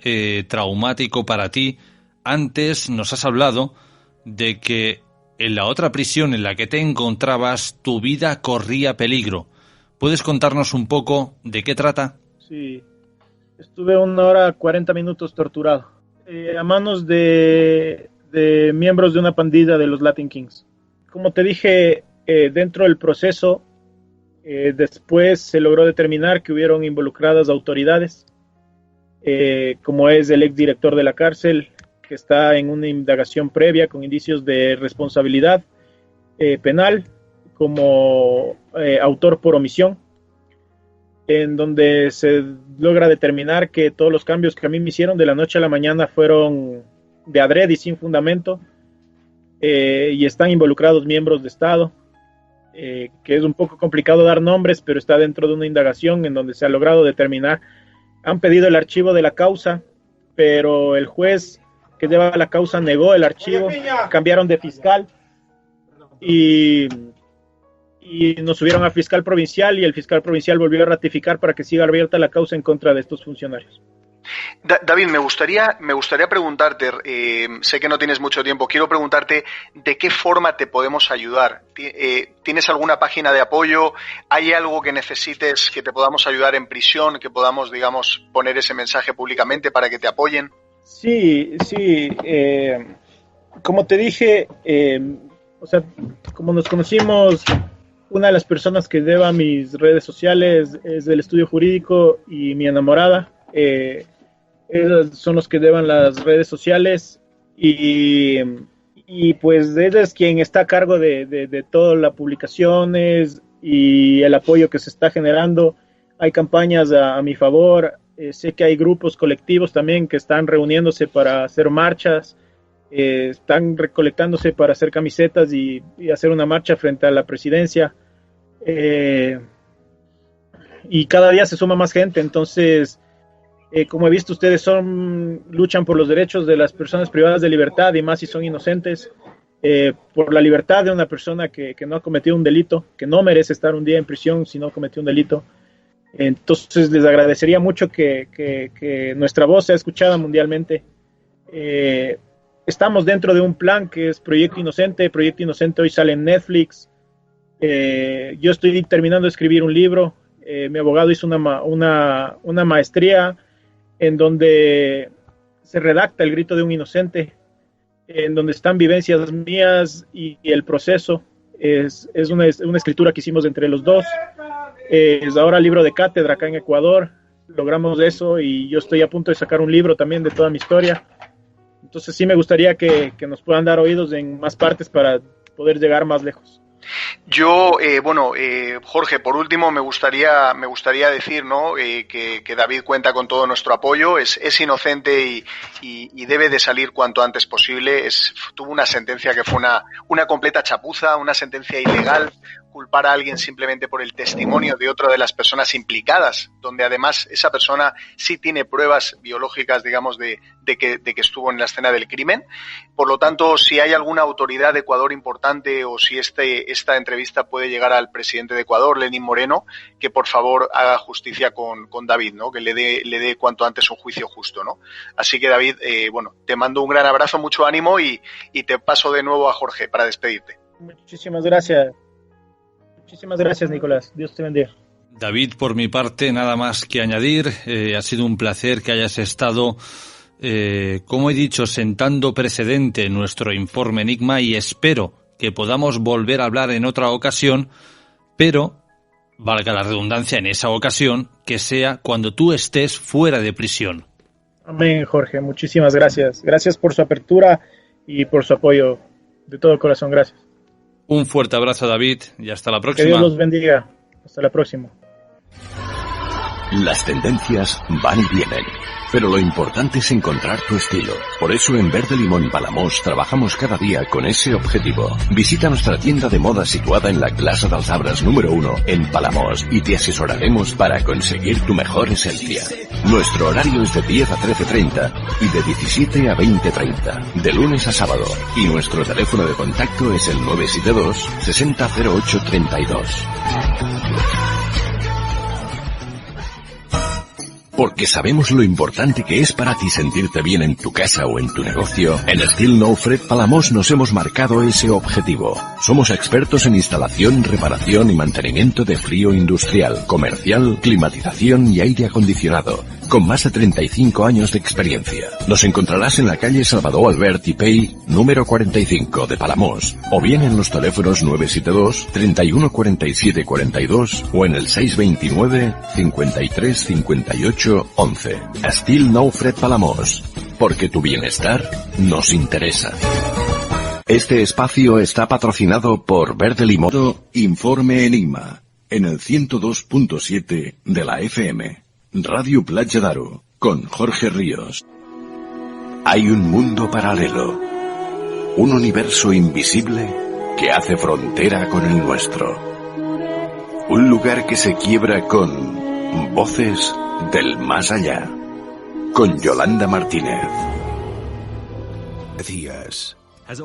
traumático para ti, antes nos has hablado de que en la otra prisión en la que te encontrabas, tu vida corría peligro. ¿Puedes contarnos un poco de qué trata? Sí. Estuve 1 hora 40 minutos torturado a manos de miembros de una pandilla de los Latin Kings. Como te dije, dentro del proceso, después se logró determinar que hubieron involucradas autoridades, como es el exdirector de la cárcel, que está en una indagación previa con indicios de responsabilidad penal, como autor por omisión, en donde se logra determinar que todos los cambios que a mí me hicieron de la noche a la mañana fueron de adrede y sin fundamento, y están involucrados miembros de Estado, que es un poco complicado dar nombres, pero está dentro de una indagación en donde se ha logrado determinar. Han pedido el archivo de la causa, pero el juez que lleva la causa negó el archivo, cambiaron de fiscal y nos subieron a fiscal provincial, y el fiscal provincial volvió a ratificar para que siga abierta la causa en contra de estos funcionarios. David, me gustaría preguntarte, sé que no tienes mucho tiempo, quiero preguntarte de qué forma te podemos ayudar. ¿Tienes alguna página de apoyo? ¿Hay algo que necesites que te podamos ayudar en prisión, que podamos, digamos, poner ese mensaje públicamente para que te apoyen? Sí, como te dije, o sea, como nos conocimos, una de las personas que lleva mis redes sociales es del estudio jurídico y mi enamorada. Ellos son los que llevan las redes sociales y pues ella es quien está a cargo de todas las publicaciones y el apoyo que se está generando. Hay campañas a mi favor. Sé que hay grupos colectivos también que están reuniéndose para hacer marchas, están recolectándose para hacer camisetas y hacer una marcha frente a la presidencia, y cada día se suma más gente. Entonces, como he visto, ustedes luchan por los derechos de las personas privadas de libertad, y más si son inocentes, por la libertad de una persona que no ha cometido un delito, que no merece estar un día en prisión si no cometió un delito. Entonces les agradecería mucho que nuestra voz sea escuchada mundialmente. Estamos dentro de un plan que es Proyecto Inocente. Proyecto Inocente hoy sale en Netflix. Yo estoy terminando de escribir un libro. Mi abogado hizo una maestría en donde se redacta el grito de un inocente, en donde están vivencias mías y el proceso. Es una escritura que hicimos entre los dos. Es ahora libro de cátedra acá en Ecuador. Logramos eso y yo estoy a punto de sacar un libro también de toda mi historia. Entonces sí me gustaría que nos puedan dar oídos en más partes para poder llegar más lejos. Yo, Jorge, por último me gustaría decir, ¿no? Que David cuenta con todo nuestro apoyo, es inocente y debe de salir cuanto antes posible. Tuvo una sentencia que fue una completa chapuza, una sentencia ilegal. Culpar a alguien simplemente por el testimonio de otra de las personas implicadas, donde además esa persona sí tiene pruebas biológicas, digamos, de que estuvo en la escena del crimen. Por lo tanto, si hay alguna autoridad de Ecuador importante o si esta entrevista puede llegar al presidente de Ecuador, Lenín Moreno, que por favor haga justicia con David, ¿no? Que le dé cuanto antes un juicio justo, ¿no? Así que David, te mando un gran abrazo, mucho ánimo y te paso de nuevo a Jorge para despedirte. Muchísimas gracias. Muchísimas gracias, Nicolás. Dios te bendiga. David, por mi parte, nada más que añadir. Ha sido un placer que hayas estado, como he dicho, sentando precedente en nuestro informe Enigma, y espero que podamos volver a hablar en otra ocasión, pero, valga la redundancia, en esa ocasión, que sea cuando tú estés fuera de prisión. Amén, Jorge. Muchísimas gracias. Gracias por su apertura y por su apoyo. De todo corazón, gracias. Un fuerte abrazo, David, y hasta la próxima. Que Dios los bendiga. Hasta la próxima. Las tendencias van y vienen, pero lo importante es encontrar tu estilo. Por eso en Verde Limón Palamós trabajamos cada día con ese objetivo. Visita nuestra tienda de moda situada en la Plaza dels Arbres número 1 en Palamós y te asesoraremos para conseguir tu mejor esencia. Nuestro horario es de 10 a 13:30 y de 17 a 20:30, de lunes a sábado. Y nuestro teléfono de contacto es el 972 60 08 32. Porque sabemos lo importante que es para ti sentirte bien en tu casa o en tu negocio, en Steel No Fred Palamós nos hemos marcado ese objetivo. Somos expertos en instalación, reparación y mantenimiento de frío industrial, comercial, climatización y aire acondicionado, con más de 35 años de experiencia. Nos encontrarás en la calle Salvador Albert y Pey, número 45 de Palamós, o bien en los teléfonos 972 31 47 42 o en el 629 53 58 11. Steel No Fred Palamós, porque tu bienestar nos interesa. Este espacio está patrocinado por Verde Limón. Informe Enigma, en el 102.7 de la FM. Radio Platja d'Aro, con Jorge Ríos. Hay un mundo paralelo, un universo invisible que hace frontera con el nuestro. Un lugar que se quiebra con voces del más allá. Con Yolanda Martínez.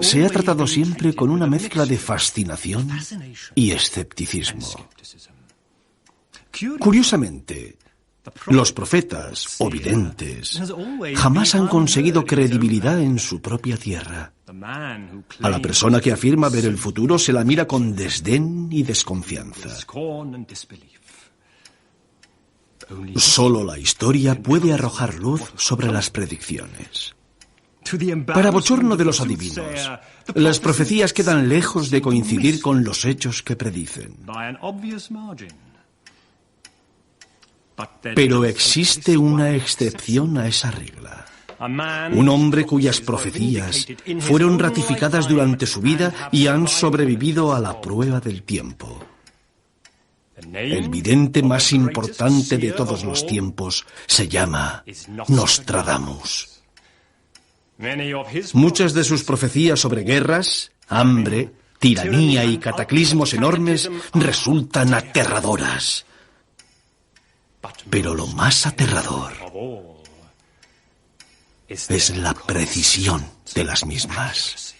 Se ha tratado siempre con una mezcla de fascinación y escepticismo. Curiosamente, los profetas o videntes jamás han conseguido credibilidad en su propia tierra. A la persona que afirma ver el futuro se la mira con desdén y desconfianza. Solo la historia puede arrojar luz sobre las predicciones. Para bochorno de los adivinos, las profecías quedan lejos de coincidir con los hechos que predicen. Pero existe una excepción a esa regla. Un hombre cuyas profecías fueron ratificadas durante su vida y han sobrevivido a la prueba del tiempo. El vidente más importante de todos los tiempos se llama Nostradamus. Muchas de sus profecías sobre guerras, hambre, tiranía y cataclismos enormes resultan aterradoras. Pero lo más aterrador es la precisión de las mismas.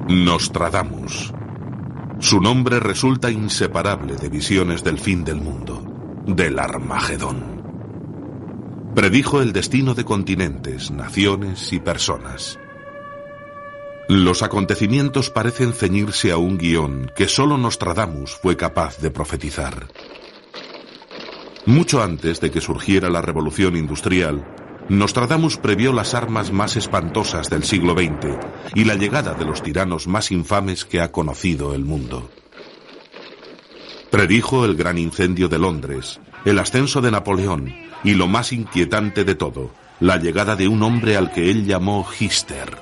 Nostradamus. Su nombre resulta inseparable de visiones del fin del mundo, del Armagedón. Predijo el destino de continentes, naciones y personas. Los acontecimientos parecen ceñirse a un guión que solo Nostradamus fue capaz de profetizar. Mucho antes de que surgiera la revolución industrial, Nostradamus previó las armas más espantosas del siglo XX y la llegada de los tiranos más infames que ha conocido el mundo. Predijo el gran incendio de Londres, el ascenso de Napoleón y, lo más inquietante de todo, la llegada de un hombre al que él llamó Hister.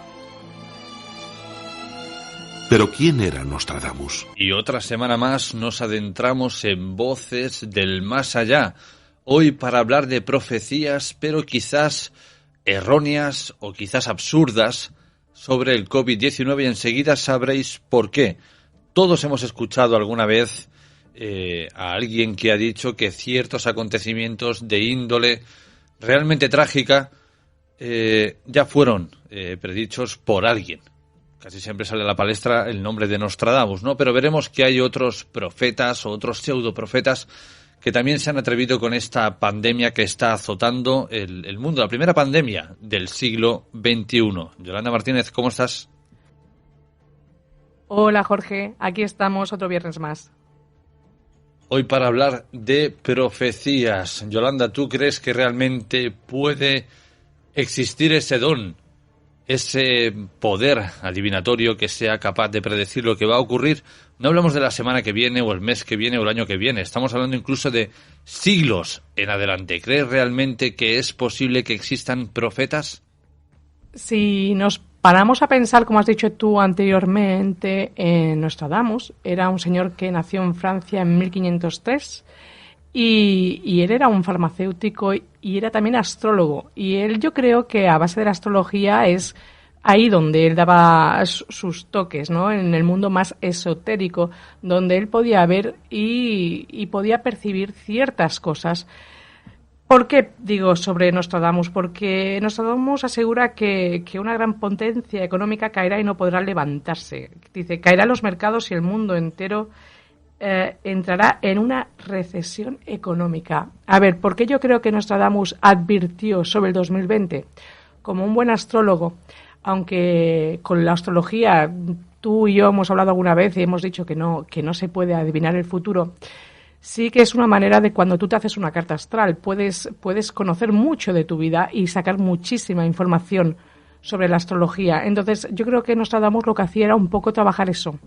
Pero ¿quién era Nostradamus? Y otra semana más nos adentramos en voces del más allá. Hoy para hablar de profecías, pero quizás erróneas o quizás absurdas, sobre el COVID-19, y enseguida sabréis por qué. Todos hemos escuchado alguna vez a alguien que ha dicho que ciertos acontecimientos de índole realmente trágica ya fueron predichos por alguien. Casi siempre sale a la palestra el nombre de Nostradamus, ¿no? Pero veremos que hay otros profetas o otros pseudoprofetas que también se han atrevido con esta pandemia que está azotando el mundo, la primera pandemia del siglo XXI. Yolanda Martínez, ¿cómo estás? Hola Jorge, aquí estamos otro viernes más. Hoy para hablar de profecías. Yolanda, ¿tú crees que realmente puede existir ese don, ese poder adivinatorio que sea capaz de predecir lo que va a ocurrir? No hablamos de la semana que viene o el mes que viene o el año que viene, estamos hablando incluso de siglos en adelante. ¿Crees realmente que es posible que existan profetas? Si nos paramos a pensar, como has dicho tú anteriormente, en Nostradamus, era un señor que nació en Francia en 1503 y él era un farmacéutico y era también astrólogo. Y él, yo creo que a base de la astrología es ahí donde él daba sus toques, ¿no? En el mundo más esotérico, donde él podía ver y podía percibir ciertas cosas. ¿Por qué digo sobre Nostradamus? Porque Nostradamus asegura que una gran potencia económica caerá y no podrá levantarse. Dice, caerán los mercados y el mundo entero entrará en una recesión económica. A ver, ¿por qué yo creo que Nostradamus advirtió sobre el 2020? Como un buen astrólogo, aunque con la astrología tú y yo hemos hablado alguna vez y hemos dicho que no se puede adivinar el futuro, sí que es una manera de cuando tú te haces una carta astral, puedes conocer mucho de tu vida y sacar muchísima información sobre la astrología. Entonces, yo creo que Nostradamus lo que hacía era un poco trabajar eso.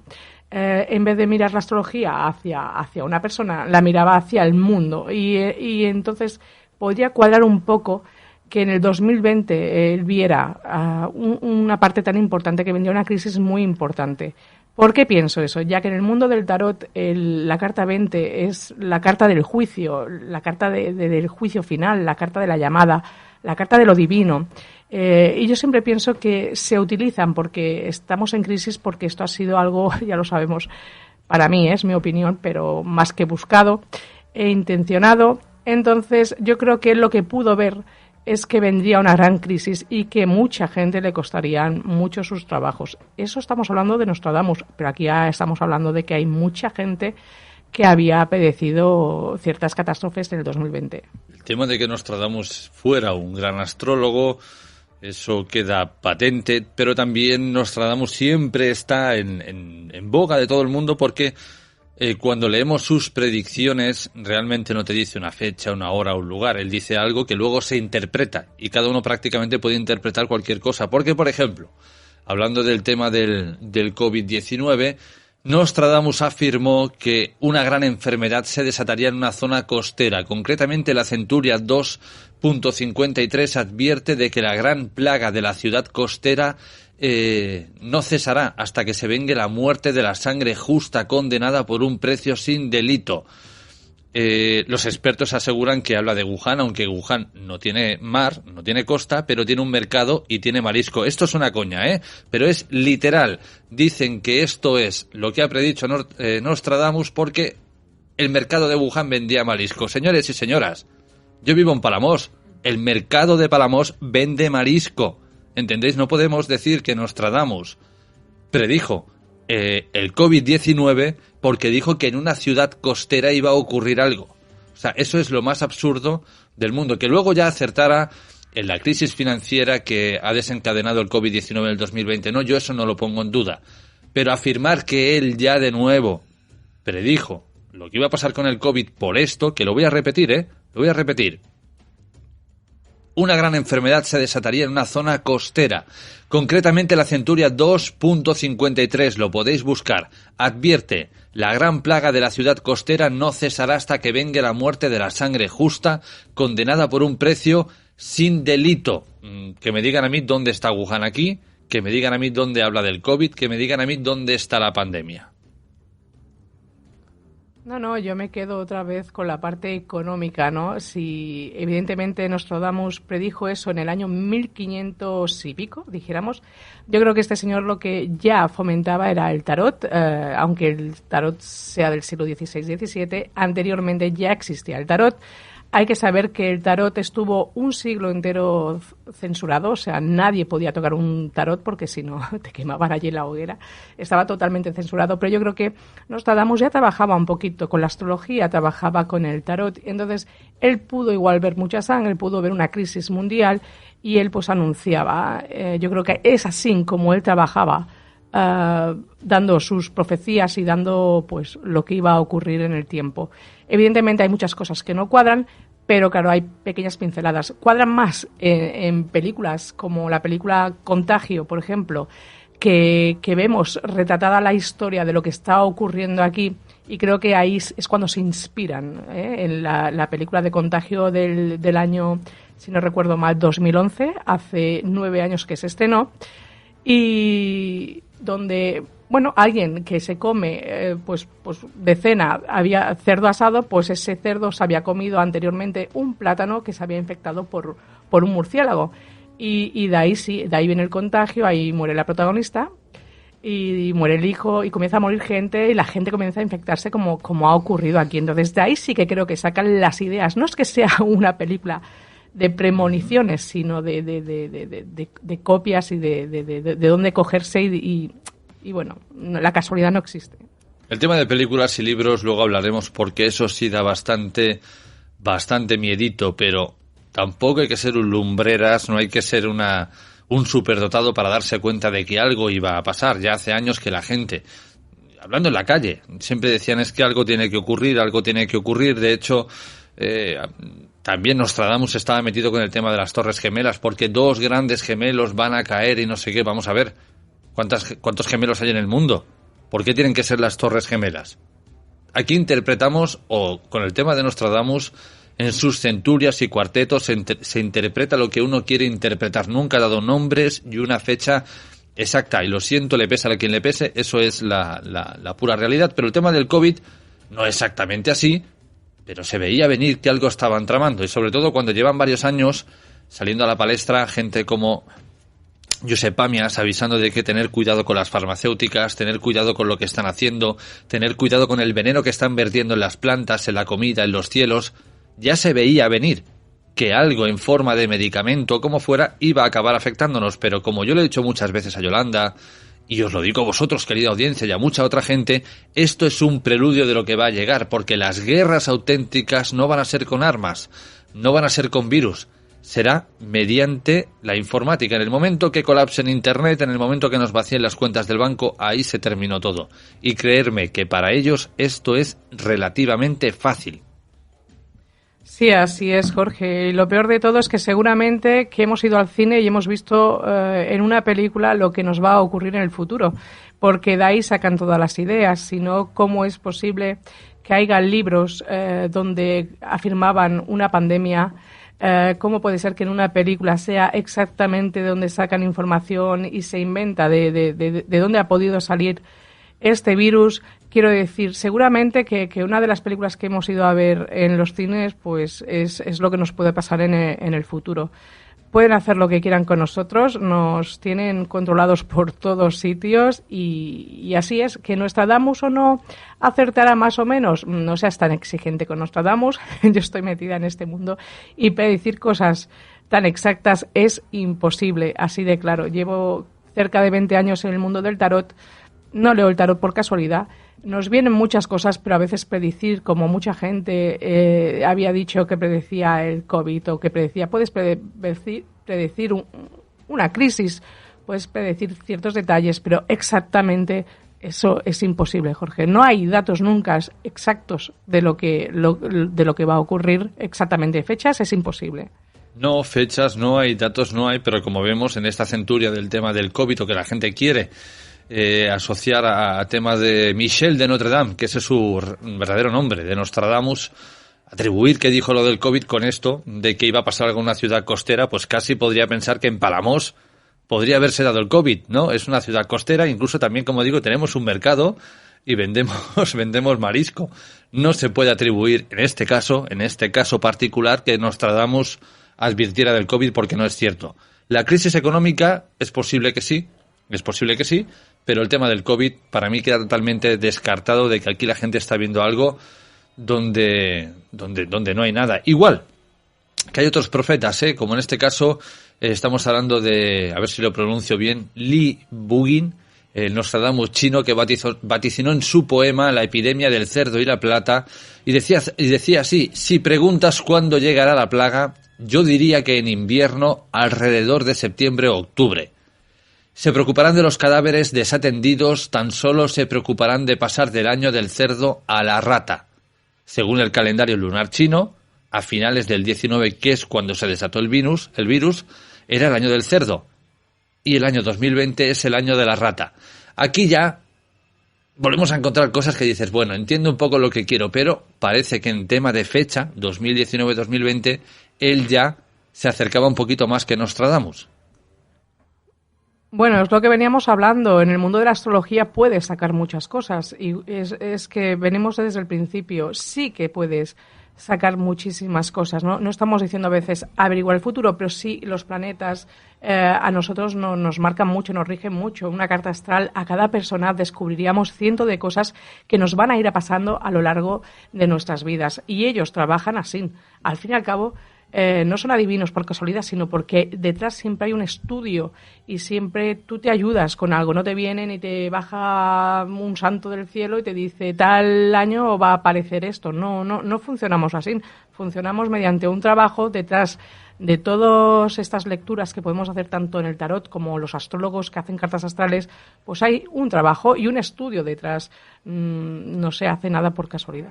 En vez de mirar la astrología hacia una persona, la miraba hacia el mundo. Y entonces podría cuadrar un poco que en el 2020 él viera una parte tan importante, que vendría una crisis muy importante. ¿Por qué pienso eso? Ya que en el mundo del tarot la carta 20 es la carta del juicio, la carta del juicio final, la carta de la llamada, la carta de lo divino. Y yo siempre pienso que se utilizan porque estamos en crisis, porque esto ha sido algo, ya lo sabemos, para mí es mi opinión, pero más que buscado e intencionado. Entonces yo creo que lo que pudo ver es que vendría una gran crisis y que mucha gente le costarían mucho sus trabajos. Eso estamos hablando de Nostradamus, pero aquí ya estamos hablando de que hay mucha gente que había padecido ciertas catástrofes en el 2020. El tema de que Nostradamus fuera un gran astrólogo, eso queda patente, pero también Nostradamus siempre está en boga de todo el mundo porque cuando leemos sus predicciones realmente no te dice una fecha, una hora, un lugar. Él dice algo que luego se interpreta y cada uno prácticamente puede interpretar cualquier cosa. Porque, por ejemplo, hablando del tema del COVID-19, Nostradamus afirmó que una gran enfermedad se desataría en una zona costera. Concretamente, la Centuria 2.53 advierte de que la gran plaga de la ciudad costera no cesará hasta que se vengue la muerte de la sangre justa condenada por un precio sin delito. Los expertos aseguran que habla de Wuhan, aunque Wuhan no tiene mar, no tiene costa, pero tiene un mercado y tiene marisco. Esto es una coña, pero es literal. Dicen que esto es lo que ha predicho Nostradamus porque el mercado de Wuhan vendía marisco. Señores y señoras, yo vivo en Palamos. El mercado de Palamos vende marisco. ¿Entendéis? No podemos decir que Nostradamus predijo el COVID-19 porque dijo que en una ciudad costera iba a ocurrir algo. O sea, eso es lo más absurdo del mundo. Que luego ya acertara en la crisis financiera que ha desencadenado el COVID-19 en el 2020. No, yo eso no lo pongo en duda. Pero afirmar que él ya de nuevo predijo lo que iba a pasar con el COVID por esto, que lo voy a repetir, lo voy a repetir. Una gran enfermedad se desataría en una zona costera, concretamente la centuria 2.53, lo podéis buscar. Advierte, la gran plaga de la ciudad costera no cesará hasta que venga la muerte de la sangre justa, condenada por un precio sin delito. Que me digan a mí dónde está Wuhan aquí, que me digan a mí dónde habla del COVID, que me digan a mí dónde está la pandemia. No, yo me quedo otra vez con la parte económica, ¿no? Si evidentemente Nostradamus predijo eso en el año 1500 y pico, dijéramos, yo creo que este señor lo que ya fomentaba era el tarot, aunque el tarot sea del siglo XVI-XVII, anteriormente ya existía el tarot. Hay que saber que el tarot estuvo un siglo entero censurado, o sea, nadie podía tocar un tarot porque si no te quemaban allí en la hoguera. Estaba totalmente censurado, pero yo creo que Nostradamus ya trabajaba un poquito con la astrología, trabajaba con el tarot, y entonces él pudo igual ver mucha sangre, pudo ver una crisis mundial y él pues anunciaba. Yo creo que es así como él trabajaba, dando sus profecías y dando pues lo que iba a ocurrir en el tiempo. Evidentemente hay muchas cosas que no cuadran, pero claro, hay pequeñas pinceladas. Cuadran más en películas como la película Contagio, por ejemplo, que vemos retratada la historia de lo que está ocurriendo aquí, y creo que ahí es cuando se inspiran, en la película de Contagio del año, si no recuerdo mal, 2011, hace 9 años que se estrenó, y donde, bueno, alguien que se come, pues de cena había cerdo asado, pues ese cerdo se había comido anteriormente un plátano que se había infectado por un murciélago. Y de ahí viene el contagio, ahí muere la protagonista, y muere el hijo, y comienza a morir gente, y la gente comienza a infectarse como ha ocurrido aquí. Entonces, de ahí sí que creo que sacan las ideas. No es que sea una película de premoniciones, sino de copias y de dónde cogerse y bueno, la casualidad no existe. El tema de películas y libros luego hablaremos, porque eso sí da bastante miedito, pero tampoco hay que ser un lumbreras, no hay que ser un superdotado para darse cuenta de que algo iba a pasar. Ya hace años que la gente, hablando en la calle, siempre decían es que algo tiene que ocurrir. De hecho, también Nostradamus estaba metido con el tema de las Torres Gemelas, porque 2 grandes gemelos van a caer y no sé qué. Vamos a ver, ¿cuántos gemelos hay en el mundo? ¿Por qué tienen que ser las Torres Gemelas? Aquí interpretamos, o con el tema de Nostradamus, en sus centurias y cuartetos se interpreta lo que uno quiere interpretar. Nunca ha dado nombres y una fecha exacta. Y lo siento, le pese a quien le pese, eso es la pura realidad. Pero el tema del COVID no exactamente así, pero se veía venir que algo estaban tramando. Y sobre todo cuando llevan varios años saliendo a la palestra gente como Josep Pamias avisando de que tener cuidado con las farmacéuticas, tener cuidado con lo que están haciendo, tener cuidado con el veneno que están vertiendo en las plantas, en la comida, en los cielos. Ya se veía venir que algo en forma de medicamento, como fuera, iba a acabar afectándonos. Pero como yo le he dicho muchas veces a Yolanda, y os lo digo a vosotros, querida audiencia, y a mucha otra gente, esto es un preludio de lo que va a llegar, porque las guerras auténticas no van a ser con armas, no van a ser con virus, será mediante la informática. En el momento que colapse en Internet, en el momento que nos vacíen las cuentas del banco, ahí se terminó todo. Y creerme que para ellos esto es relativamente fácil. Sí, así es, Jorge. Y lo peor de todo es que seguramente que hemos ido al cine y hemos visto en una película lo que nos va a ocurrir en el futuro, porque de ahí sacan todas las ideas. Si no, ¿cómo es posible que haya libros donde afirmaban una pandemia? ¿Cómo puede ser que en una película sea exactamente de donde sacan información y se inventa de dónde ha podido salir este virus? Quiero decir, seguramente que una de las películas que hemos ido a ver en los cines pues es lo que nos puede pasar en el futuro. Pueden hacer lo que quieran con nosotros, nos tienen controlados por todos sitios y así es. Que Nostradamus o no acertará más o menos, no seas tan exigente con Nostradamus. Yo estoy metida en este mundo y predecir cosas tan exactas es imposible, así de claro. Llevo cerca de 20 años en el mundo del tarot, no leo el tarot por casualidad. Nos vienen muchas cosas, pero a veces predecir, como mucha gente había dicho que predecía el COVID o que predecía, puedes predecir una crisis, puedes predecir ciertos detalles, pero exactamente eso es imposible, Jorge. No hay datos nunca exactos de lo que va a ocurrir, exactamente fechas, es imposible. No, fechas no hay, datos no hay, pero como vemos en esta centuria del tema del COVID, o que la gente quiere asociar a temas de Michel de Notre Dame, que ese es su verdadero nombre, de Nostradamus, atribuir que dijo lo del COVID con esto, de que iba a pasar algo en una ciudad costera, pues casi podría pensar que en Palamós podría haberse dado el COVID, ¿no? Es una ciudad costera, incluso también, como digo, tenemos un mercado y vendemos marisco. No se puede atribuir en este caso particular, que Nostradamus advirtiera del COVID, porque no es cierto. La crisis económica es posible que sí, pero el tema del COVID para mí queda totalmente descartado, de que aquí la gente está viendo algo donde no hay nada. Igual que hay otros profetas, como en este caso estamos hablando de, a ver si lo pronuncio bien, Li Bugin, el Nostradamus chino, que vaticinó en su poema la epidemia del cerdo y la plata, y decía así: si preguntas cuándo llegará la plaga, yo diría que en invierno, alrededor de septiembre o octubre. Se preocuparán de los cadáveres desatendidos, tan solo se preocuparán de pasar del año del cerdo a la rata. Según el calendario lunar chino, a finales del 19, que es cuando se desató el virus, era el año del cerdo. Y el año 2020 es el año de la rata. Aquí ya volvemos a encontrar cosas que dices, bueno, entiendo un poco lo que quiero, pero parece que en tema de fecha, 2019-2020, él ya se acercaba un poquito más que Nostradamus. Bueno, es lo que veníamos hablando. En el mundo de la astrología puedes sacar muchas cosas, y es que venimos desde el principio. Sí que puedes sacar muchísimas cosas, ¿no? No estamos diciendo a veces averiguar el futuro, pero sí los planetas a nosotros nos marcan mucho, nos rigen mucho. Una carta astral, a cada persona descubriríamos cientos de cosas que nos van a ir pasando a lo largo de nuestras vidas. Y ellos trabajan así. Al fin y al cabo, no son adivinos por casualidad, sino porque detrás siempre hay un estudio y siempre tú te ayudas con algo. No te vienen y te baja un santo del cielo y te dice tal año va a aparecer esto. No funcionamos así. Funcionamos mediante un trabajo detrás de todas estas lecturas que podemos hacer tanto en el tarot como los astrólogos que hacen cartas astrales. Pues hay un trabajo y un estudio detrás. No se hace nada por casualidad.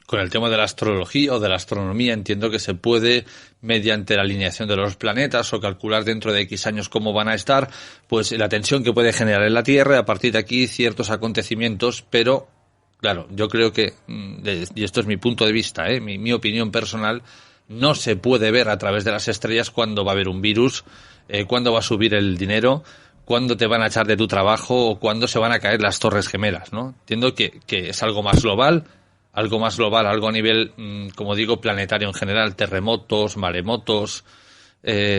Con el tema de la astrología o de la astronomía, entiendo que se puede, mediante la alineación de los planetas o calcular dentro de X años cómo van a estar, pues la tensión que puede generar en la Tierra, y a partir de aquí ciertos acontecimientos. Pero claro, yo creo que, y esto es mi punto de vista, mi opinión personal, no se puede ver a través de las estrellas cuándo va a haber un virus, cuándo va a subir el dinero, cuándo te van a echar de tu trabajo o cuándo se van a caer las torres gemelas, ¿no? Entiendo que es algo más global, algo a nivel, como digo, planetario en general, terremotos, maremotos.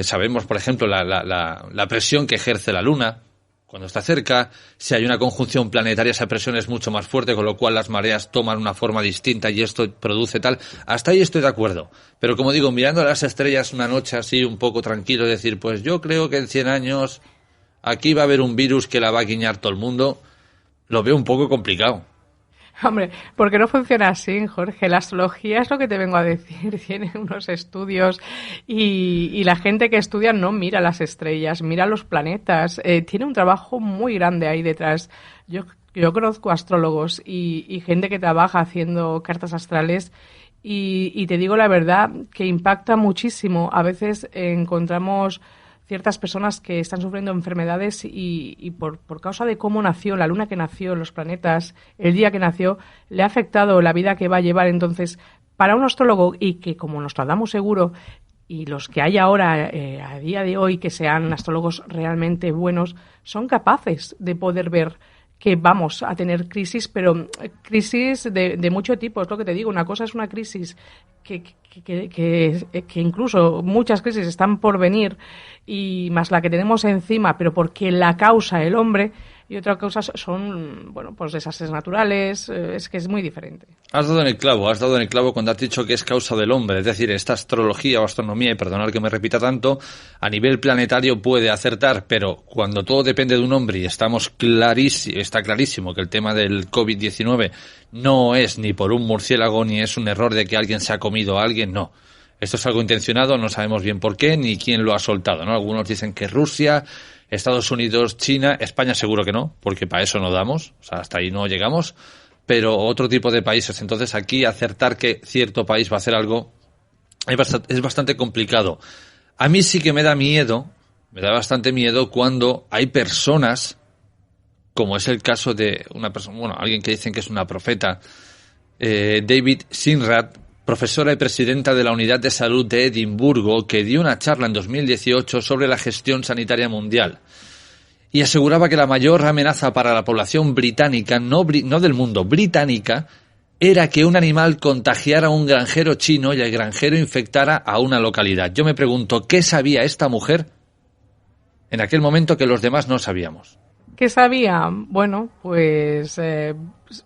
Sabemos, por ejemplo, la presión que ejerce la Luna cuando está cerca. Si hay una conjunción planetaria, esa presión es mucho más fuerte, con lo cual las mareas toman una forma distinta y esto produce tal. Hasta ahí estoy de acuerdo. Pero como digo, mirando las estrellas una noche así un poco tranquilo, decir, pues yo creo que en 100 años aquí va a haber un virus que la va a guiñar todo el mundo, lo veo un poco complicado. Hombre, porque no funciona así, Jorge. La astrología es lo que te vengo a decir. Tiene unos estudios y la gente que estudia no mira las estrellas, mira los planetas. Tiene un trabajo muy grande ahí detrás. Yo conozco astrólogos y gente que trabaja haciendo cartas astrales y te digo la verdad que impacta muchísimo. A veces encontramos ciertas personas que están sufriendo enfermedades y por causa de cómo nació, la luna que nació, los planetas, el día que nació, le ha afectado la vida que va a llevar. Entonces, para un astrólogo, y que como Nostradamus seguro, y los que hay ahora a día de hoy que sean astrólogos realmente buenos, son capaces de poder ver que vamos a tener crisis, pero crisis de mucho tipo. Es lo que te digo, una cosa es una crisis que incluso muchas crisis están por venir, y más la que tenemos encima, pero porque la causa el hombre, y otra cosa son, pues desastres naturales, es que es muy diferente. Has dado en el clavo cuando has dicho que es causa del hombre, es decir, esta astrología o astronomía, y perdonad que me repita tanto, a nivel planetario puede acertar, pero cuando todo depende de un hombre y está clarísimo que el tema del COVID-19 no es ni por un murciélago ni es un error de que alguien se ha comido a alguien, no. Esto es algo intencionado, no sabemos bien por qué ni quién lo ha soltado, ¿no? Algunos dicen que Rusia, Estados Unidos, China, España seguro que no, porque para eso no damos, o sea, hasta ahí no llegamos, pero otro tipo de países. Entonces aquí acertar que cierto país va a hacer algo es bastante complicado. A mí sí que me da bastante miedo cuando hay personas, como es el caso de una persona, alguien que dicen que es una profeta, David Sinrad, profesora y presidenta de la Unidad de Salud de Edimburgo, que dio una charla en 2018 sobre la gestión sanitaria mundial y aseguraba que la mayor amenaza para la población británica, no del mundo, británica, era que un animal contagiara a un granjero chino y el granjero infectara a una localidad. Yo me pregunto, ¿qué sabía esta mujer en aquel momento que los demás no sabíamos? ¿Qué sabía? Bueno, pues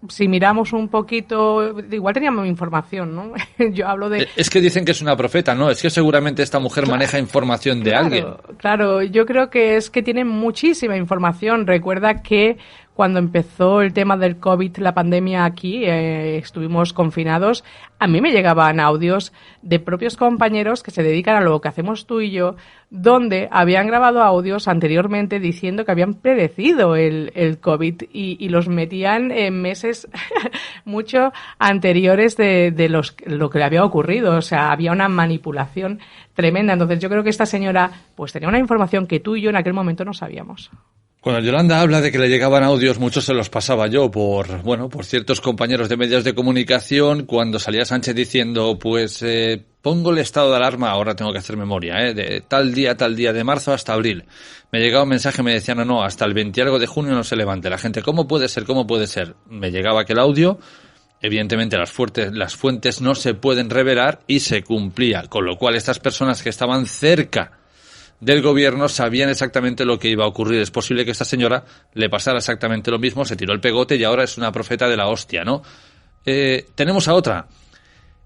si miramos un poquito, igual teníamos información, ¿no? Yo hablo de... Es que dicen que es una profeta, ¿no? Es que seguramente esta mujer maneja información de alguien. Claro, yo creo que es que tiene muchísima información. Recuerda que cuando empezó el tema del COVID, la pandemia aquí, estuvimos confinados, a mí me llegaban audios de propios compañeros que se dedican a lo que hacemos tú y yo, donde habían grabado audios anteriormente diciendo que habían predecido el COVID y los metían en meses mucho anteriores de lo que le había ocurrido. O sea, había una manipulación tremenda. Entonces yo creo que esta señora pues tenía una información que tú y yo en aquel momento no sabíamos. Cuando Yolanda habla de que le llegaban audios, muchos se los pasaba yo por ciertos compañeros de medios de comunicación, cuando salía Sánchez diciendo, pongo el estado de alarma, ahora tengo que hacer memoria, de tal día, de marzo hasta abril. Me llegaba un mensaje, me decían, no, hasta el 20 algo de junio no se levante. La gente, ¿cómo puede ser? Me llegaba aquel audio, evidentemente las fuentes no se pueden revelar y se cumplía, con lo cual estas personas que estaban cerca del gobierno sabían exactamente lo que iba a ocurrir. Es posible que a esta señora le pasara exactamente lo mismo, se tiró el pegote y ahora es una profeta de la hostia, ¿no? Tenemos a otra,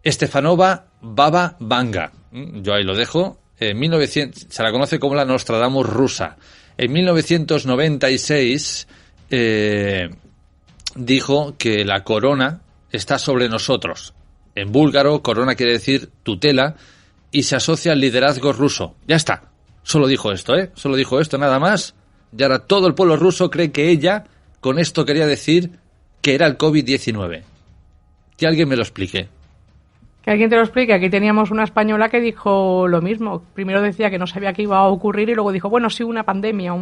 Stefanova Baba Vanga. Yo ahí lo dejo. Se la conoce como la Nostradamus rusa. En 1996 dijo que la corona está sobre nosotros. En búlgaro, corona quiere decir tutela y se asocia al liderazgo ruso. Ya está. Solo dijo esto, Solo dijo esto, nada más. Y ahora todo el pueblo ruso cree que ella, con esto quería decir que era el COVID-19. Que alguien me lo explique. Que alguien te lo explique. Aquí teníamos una española que dijo lo mismo. Primero decía que no sabía qué iba a ocurrir y luego dijo, bueno, sí, una pandemia.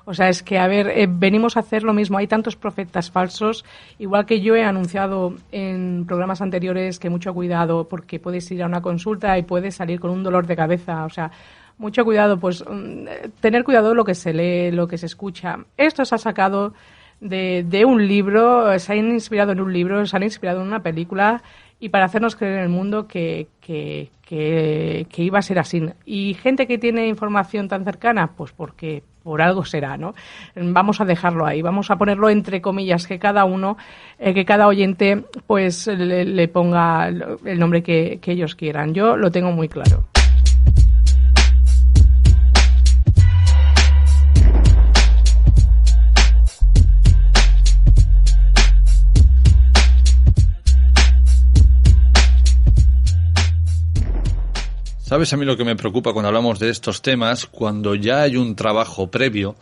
O sea, es que, a ver, venimos a hacer lo mismo. Hay tantos profetas falsos. Igual que yo he anunciado en programas anteriores que mucho cuidado porque puedes ir a una consulta y puedes salir con un dolor de cabeza. O sea, mucho cuidado, pues tener cuidado de lo que se lee, lo que se escucha. Esto se ha sacado de un libro, se han inspirado en un libro, se han inspirado en una película y para hacernos creer en el mundo que iba a ser así. Y gente que tiene información tan cercana, pues porque por algo será, ¿no? Vamos a dejarlo ahí, vamos a ponerlo entre comillas, que cada uno, que cada oyente pues le ponga el nombre que ellos quieran. Yo lo tengo muy claro. ¿Sabes a mí lo que me preocupa cuando hablamos de estos temas? Cuando ya hay un trabajo previo,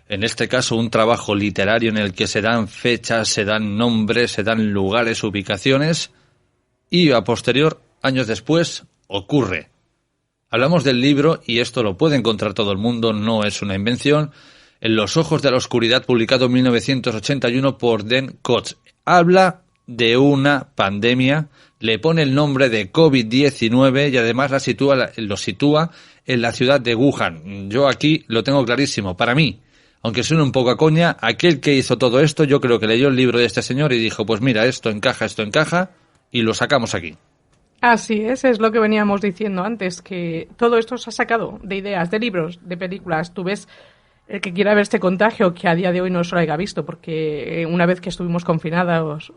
en este caso un trabajo literario en el que se dan fechas, se dan nombres, se dan lugares, ubicaciones, y a posterior, años después, ocurre. Hablamos del libro, y esto lo puede encontrar todo el mundo, no es una invención, En los ojos de la oscuridad, publicado en 1981 por Dan Coates. Habla de una pandemia, le pone el nombre de COVID-19 y además lo sitúa en la ciudad de Wuhan. Yo aquí lo tengo clarísimo. Para mí, aunque suene un poco a coña, aquel que hizo todo esto, yo creo que leyó el libro de este señor y dijo, pues mira, esto encaja, y lo sacamos aquí. Así es lo que veníamos diciendo antes, que todo esto se ha sacado de ideas, de libros, de películas. Tú ves El que quiera ver este contagio, que a día de hoy no se lo haya visto, porque una vez que estuvimos confinados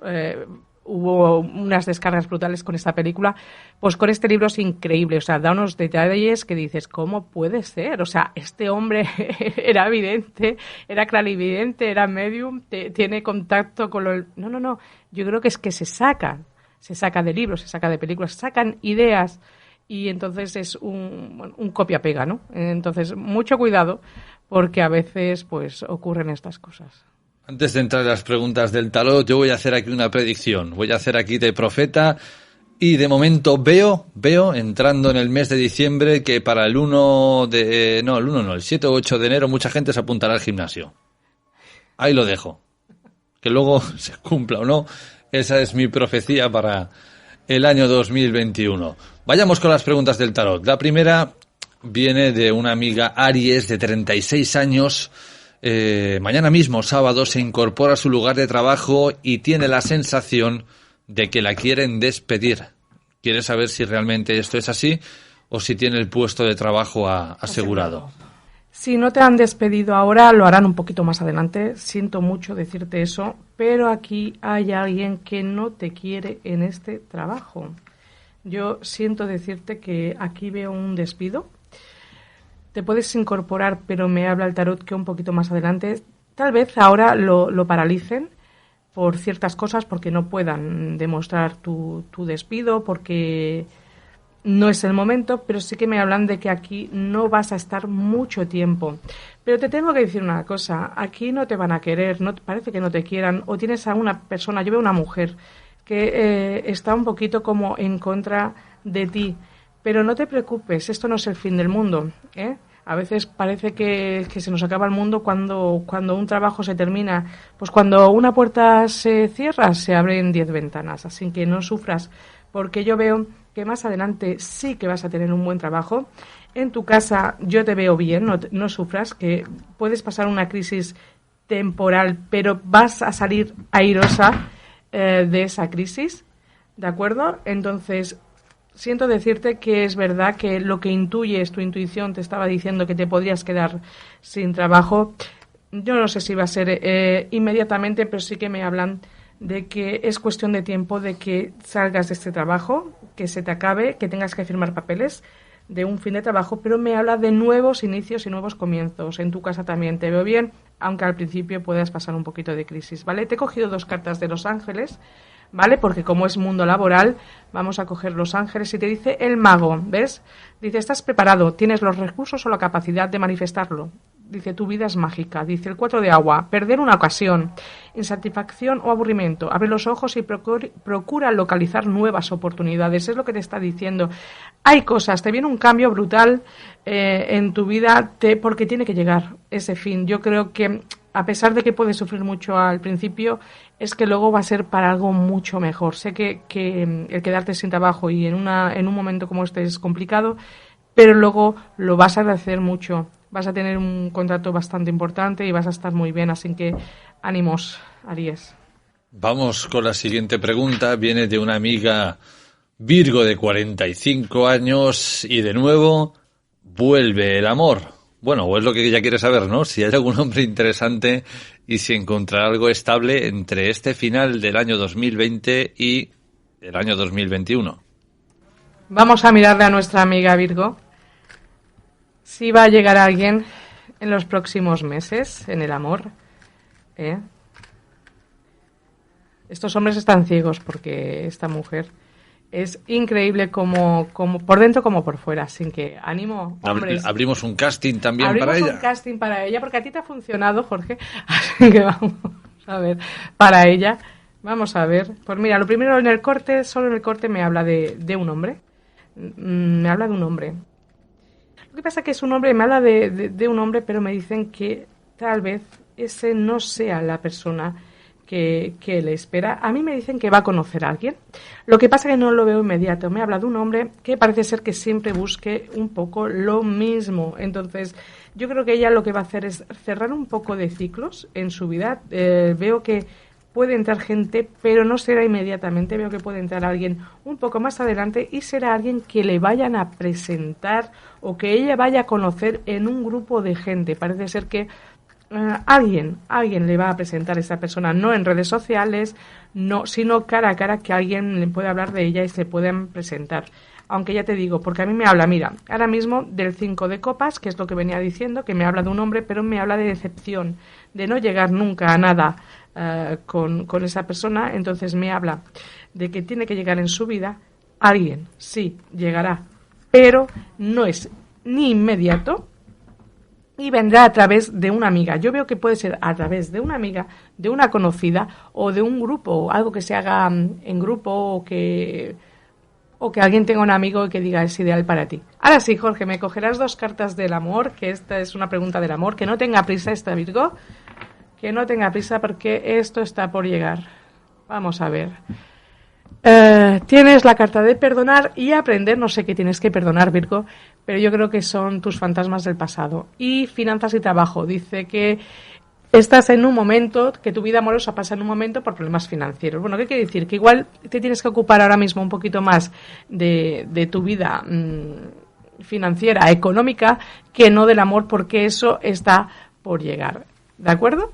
hubo unas descargas brutales con esta película, pues con este libro es increíble, o sea, da unos detalles que dices, ¿cómo puede ser? O sea, este hombre era vidente, era clarividente, era medium, tiene contacto con lo... No, yo creo que es que se saca de libros, se saca de películas, se sacan ideas y entonces es un copia-pega, ¿no? Entonces, mucho cuidado porque a veces pues ocurren estas cosas. Antes de entrar en las preguntas del tarot, yo voy a hacer aquí una predicción. Voy a hacer aquí de profeta y de momento veo, entrando en el mes de diciembre, que para el 7 o 8 de enero mucha gente se apuntará al gimnasio. Ahí lo dejo. Que luego se cumpla o no, esa es mi profecía para el año 2021. Vayamos con las preguntas del tarot. La primera viene de una amiga Aries de 36 años. Mañana mismo, sábado, se incorpora a su lugar de trabajo y tiene la sensación de que la quieren despedir. Quiere saber si realmente esto es así o si tiene el puesto de trabajo asegurado. Si no te han despedido ahora, lo harán un poquito más adelante. Siento mucho decirte eso, pero aquí hay alguien que no te quiere en este trabajo. Yo siento decirte que aquí veo un despido. Te puedes incorporar, pero me habla el tarot que un poquito más adelante, tal vez ahora lo paralicen por ciertas cosas, porque no puedan demostrar tu despido, porque no es el momento, pero sí que me hablan de que aquí no vas a estar mucho tiempo. Pero te tengo que decir una cosa, aquí no te van a querer, no parece que no te quieran, o tienes a una persona, yo veo una mujer que está un poquito como en contra de ti. Pero no te preocupes, esto no es el fin del mundo, ¿eh? A veces parece que se nos acaba el mundo cuando un trabajo se termina. Pues cuando una puerta se cierra, se abren 10 ventanas. Así que no sufras, porque yo veo que más adelante sí que vas a tener un buen trabajo. En tu casa yo te veo bien, no sufras, que puedes pasar una crisis temporal, pero vas a salir airosa de esa crisis, ¿de acuerdo? Entonces, siento decirte que es verdad que lo que intuyes, tu intuición te estaba diciendo que te podrías quedar sin trabajo. Yo no sé si va a ser inmediatamente, pero sí que me hablan de que es cuestión de tiempo de que salgas de este trabajo, que se te acabe, que tengas que firmar papeles de un fin de trabajo, pero me habla de nuevos inicios y nuevos comienzos. En tu casa también te veo bien, aunque al principio puedas pasar un poquito de crisis, ¿vale? Te he cogido 2 cartas de los ángeles, ¿vale? Porque como es mundo laboral, vamos a coger los ángeles y te dice el mago, ¿ves? Dice, estás preparado, tienes los recursos o la capacidad de manifestarlo. Dice, tu vida es mágica. Dice, el 4 de agua, perder una ocasión, insatisfacción o aburrimiento. Abre los ojos y procura localizar nuevas oportunidades. Es lo que te está diciendo. Hay cosas, te viene un cambio brutal en tu vida porque tiene que llegar ese fin. Yo creo que a pesar de que puedes sufrir mucho al principio, es que luego va a ser para algo mucho mejor. Sé que el quedarte sin trabajo y en un momento como este es complicado, pero luego lo vas a agradecer mucho. Vas a tener un contrato bastante importante y vas a estar muy bien, así que ánimos, Aries. Vamos con la siguiente pregunta. Viene de una amiga Virgo de 45 años y de nuevo vuelve el amor. Bueno, o es lo que ella quiere saber, ¿no? Si hay algún hombre interesante y si encontrará algo estable entre este final del año 2020 y el año 2021. Vamos a mirarle a nuestra amiga Virgo. Si va a llegar alguien en los próximos meses en el amor, ¿eh? Estos hombres están ciegos porque esta mujer es increíble como por dentro como por fuera, así que ánimo, hombres. Abrimos un casting también para ella. Abrimos un casting para ella porque a ti te ha funcionado, Jorge, así que vamos a ver, para ella, vamos a ver. Pues mira, lo primero en el corte, solo en el corte me habla de un hombre, me habla de un hombre. Lo que pasa es que es un hombre, me habla de un hombre, pero me dicen que tal vez ese no sea la persona que le espera. A mí me dicen que va a conocer a alguien. Lo que pasa es que no lo veo inmediato. Me habla de un hombre que parece ser que siempre busque un poco lo mismo. Entonces, yo creo que ella lo que va a hacer es cerrar un poco de ciclos en su vida. Veo que puede entrar gente, pero no será inmediatamente. Veo que puede entrar alguien un poco más adelante y será alguien que le vayan a presentar o que ella vaya a conocer en un grupo de gente. Parece ser que alguien le va a presentar a esa persona, no en redes sociales, no, sino cara a cara, que alguien le puede hablar de ella y se pueden presentar. Aunque ya te digo, porque a mí me habla, mira, ahora mismo del 5 de copas, que es lo que venía diciendo, que me habla de un hombre, pero me habla de decepción, de no llegar nunca a nada con esa persona. Entonces me habla de que tiene que llegar en su vida alguien, sí, llegará, pero no es ni inmediato y vendrá a través de una amiga. Yo veo que puede ser a través de una amiga, de una conocida o de un grupo, algo que se haga en grupo o que alguien tenga un amigo y que diga es ideal para ti. Ahora sí, Jorge, me cogerás 2 cartas del amor, que esta es una pregunta del amor, que no tenga prisa esta Virgo, que no tenga prisa porque esto está por llegar. Vamos a ver. Tienes la carta de perdonar y aprender, no sé qué tienes que perdonar, Virgo, pero yo creo que son tus fantasmas del pasado. Y finanzas y trabajo, dice que estás en un momento, que tu vida amorosa pasa en un momento por problemas financieros. Bueno, ¿qué quiere decir? Que igual te tienes que ocupar ahora mismo un poquito más de tu vida financiera, económica, que no del amor, porque eso está por llegar. ¿De acuerdo?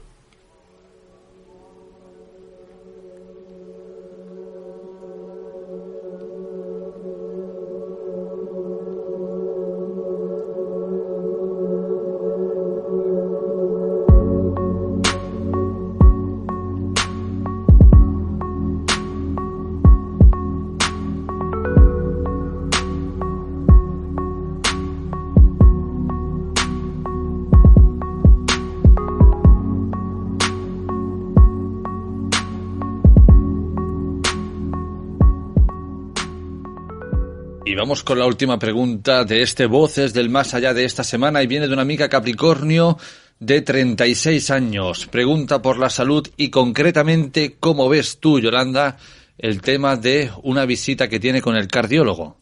Y vamos con la última pregunta de este Voces del Más Allá de esta semana y viene de una amiga Capricornio de 36 años. Pregunta por la salud y concretamente, ¿cómo ves tú, Yolanda, el tema de una visita que tiene con el cardiólogo?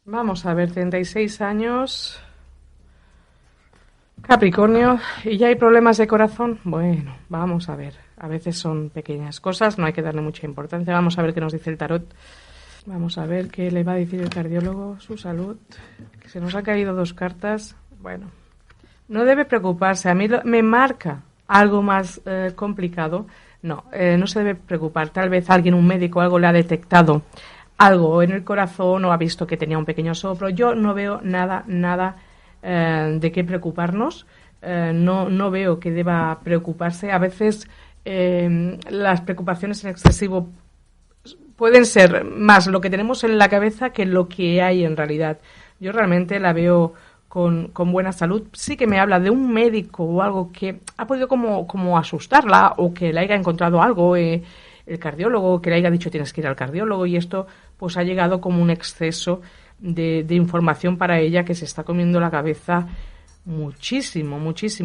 Vamos a ver, 36 años, Capricornio, ¿y ya hay problemas de corazón? Bueno, vamos a ver, a veces son pequeñas cosas, no hay que darle mucha importancia. Vamos a ver qué nos dice el tarot. Vamos a ver qué le va a decir el cardiólogo, su salud. Que se nos han caído 2 cartas. Bueno, no debe preocuparse. A mí me marca algo más complicado. No, no se debe preocupar. Tal vez alguien, un médico, algo le ha detectado algo en el corazón o ha visto que tenía un pequeño soplo. Yo no veo nada de qué preocuparnos. No veo que deba preocuparse. A veces las preocupaciones en excesivo pueden ser más lo que tenemos en la cabeza que lo que hay en realidad. Yo realmente la veo con buena salud. Sí que me habla de un médico o algo que ha podido como asustarla o que le haya encontrado algo, el cardiólogo, que le haya dicho tienes que ir al cardiólogo, y esto pues ha llegado como un exceso de información para ella que se está comiendo la cabeza muchísimo.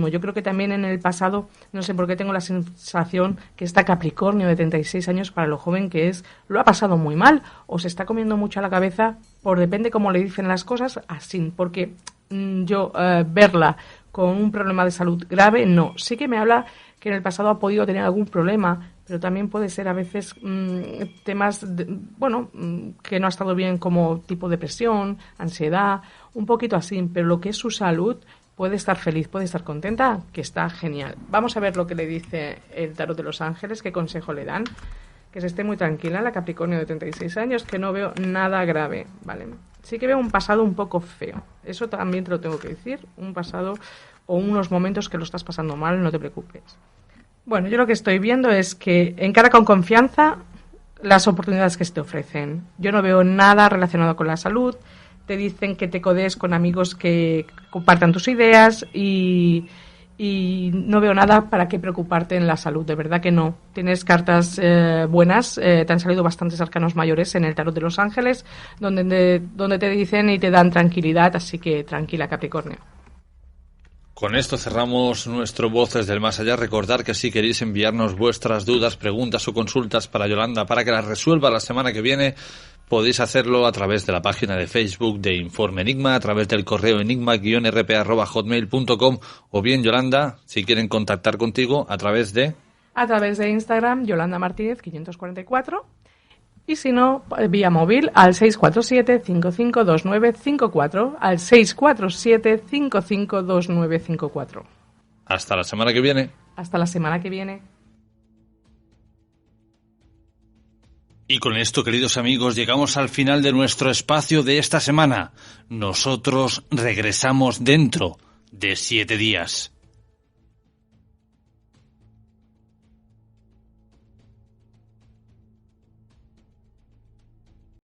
Yo creo que también en el pasado, no sé por qué tengo la sensación que esta Capricornio de 36 años, para lo joven que es, lo ha pasado muy mal o se está comiendo mucho a la cabeza, depende cómo le dicen las cosas, así, porque yo verla con un problema de salud grave, no. Sí que me habla que en el pasado ha podido tener algún problema, pero también puede ser a veces temas, que no ha estado bien, como tipo depresión, ansiedad, un poquito así, pero lo que es su salud, puede estar feliz, puede estar contenta, que está genial. Vamos a ver lo que le dice el tarot de los ángeles, qué consejo le dan. Que se esté muy tranquila, la Capricornio de 36 años, que no veo nada grave, ¿vale? Sí que veo un pasado un poco feo, eso también te lo tengo que decir, un pasado o unos momentos que lo estás pasando mal, no te preocupes. Bueno, yo lo que estoy viendo es que encara con confianza las oportunidades que se te ofrecen. Yo no veo nada relacionado con la salud. Te dicen que te codees con amigos que compartan tus ideas y no veo nada para qué preocuparte en la salud, de verdad que no. Tienes cartas buenas, te han salido bastantes arcanos mayores en el tarot de los ángeles, donde te dicen y te dan tranquilidad, así que tranquila, Capricornio. Con esto cerramos nuestro Voces del Más Allá. Recordar que si queréis enviarnos vuestras dudas, preguntas o consultas para Yolanda para que las resuelva la semana que viene, podéis hacerlo a través de la página de Facebook de Informe Enigma, a través del correo enigma-rp@hotmail.com, o bien, Yolanda, si quieren contactar contigo, a través de a través de Instagram, Yolanda Martínez 544, y si no, vía móvil al 647-552954, al 647-552954. Hasta la semana que viene. Hasta la semana que viene. Y con esto, queridos amigos, llegamos al final de nuestro espacio de esta semana. Nosotros regresamos dentro de 7 días.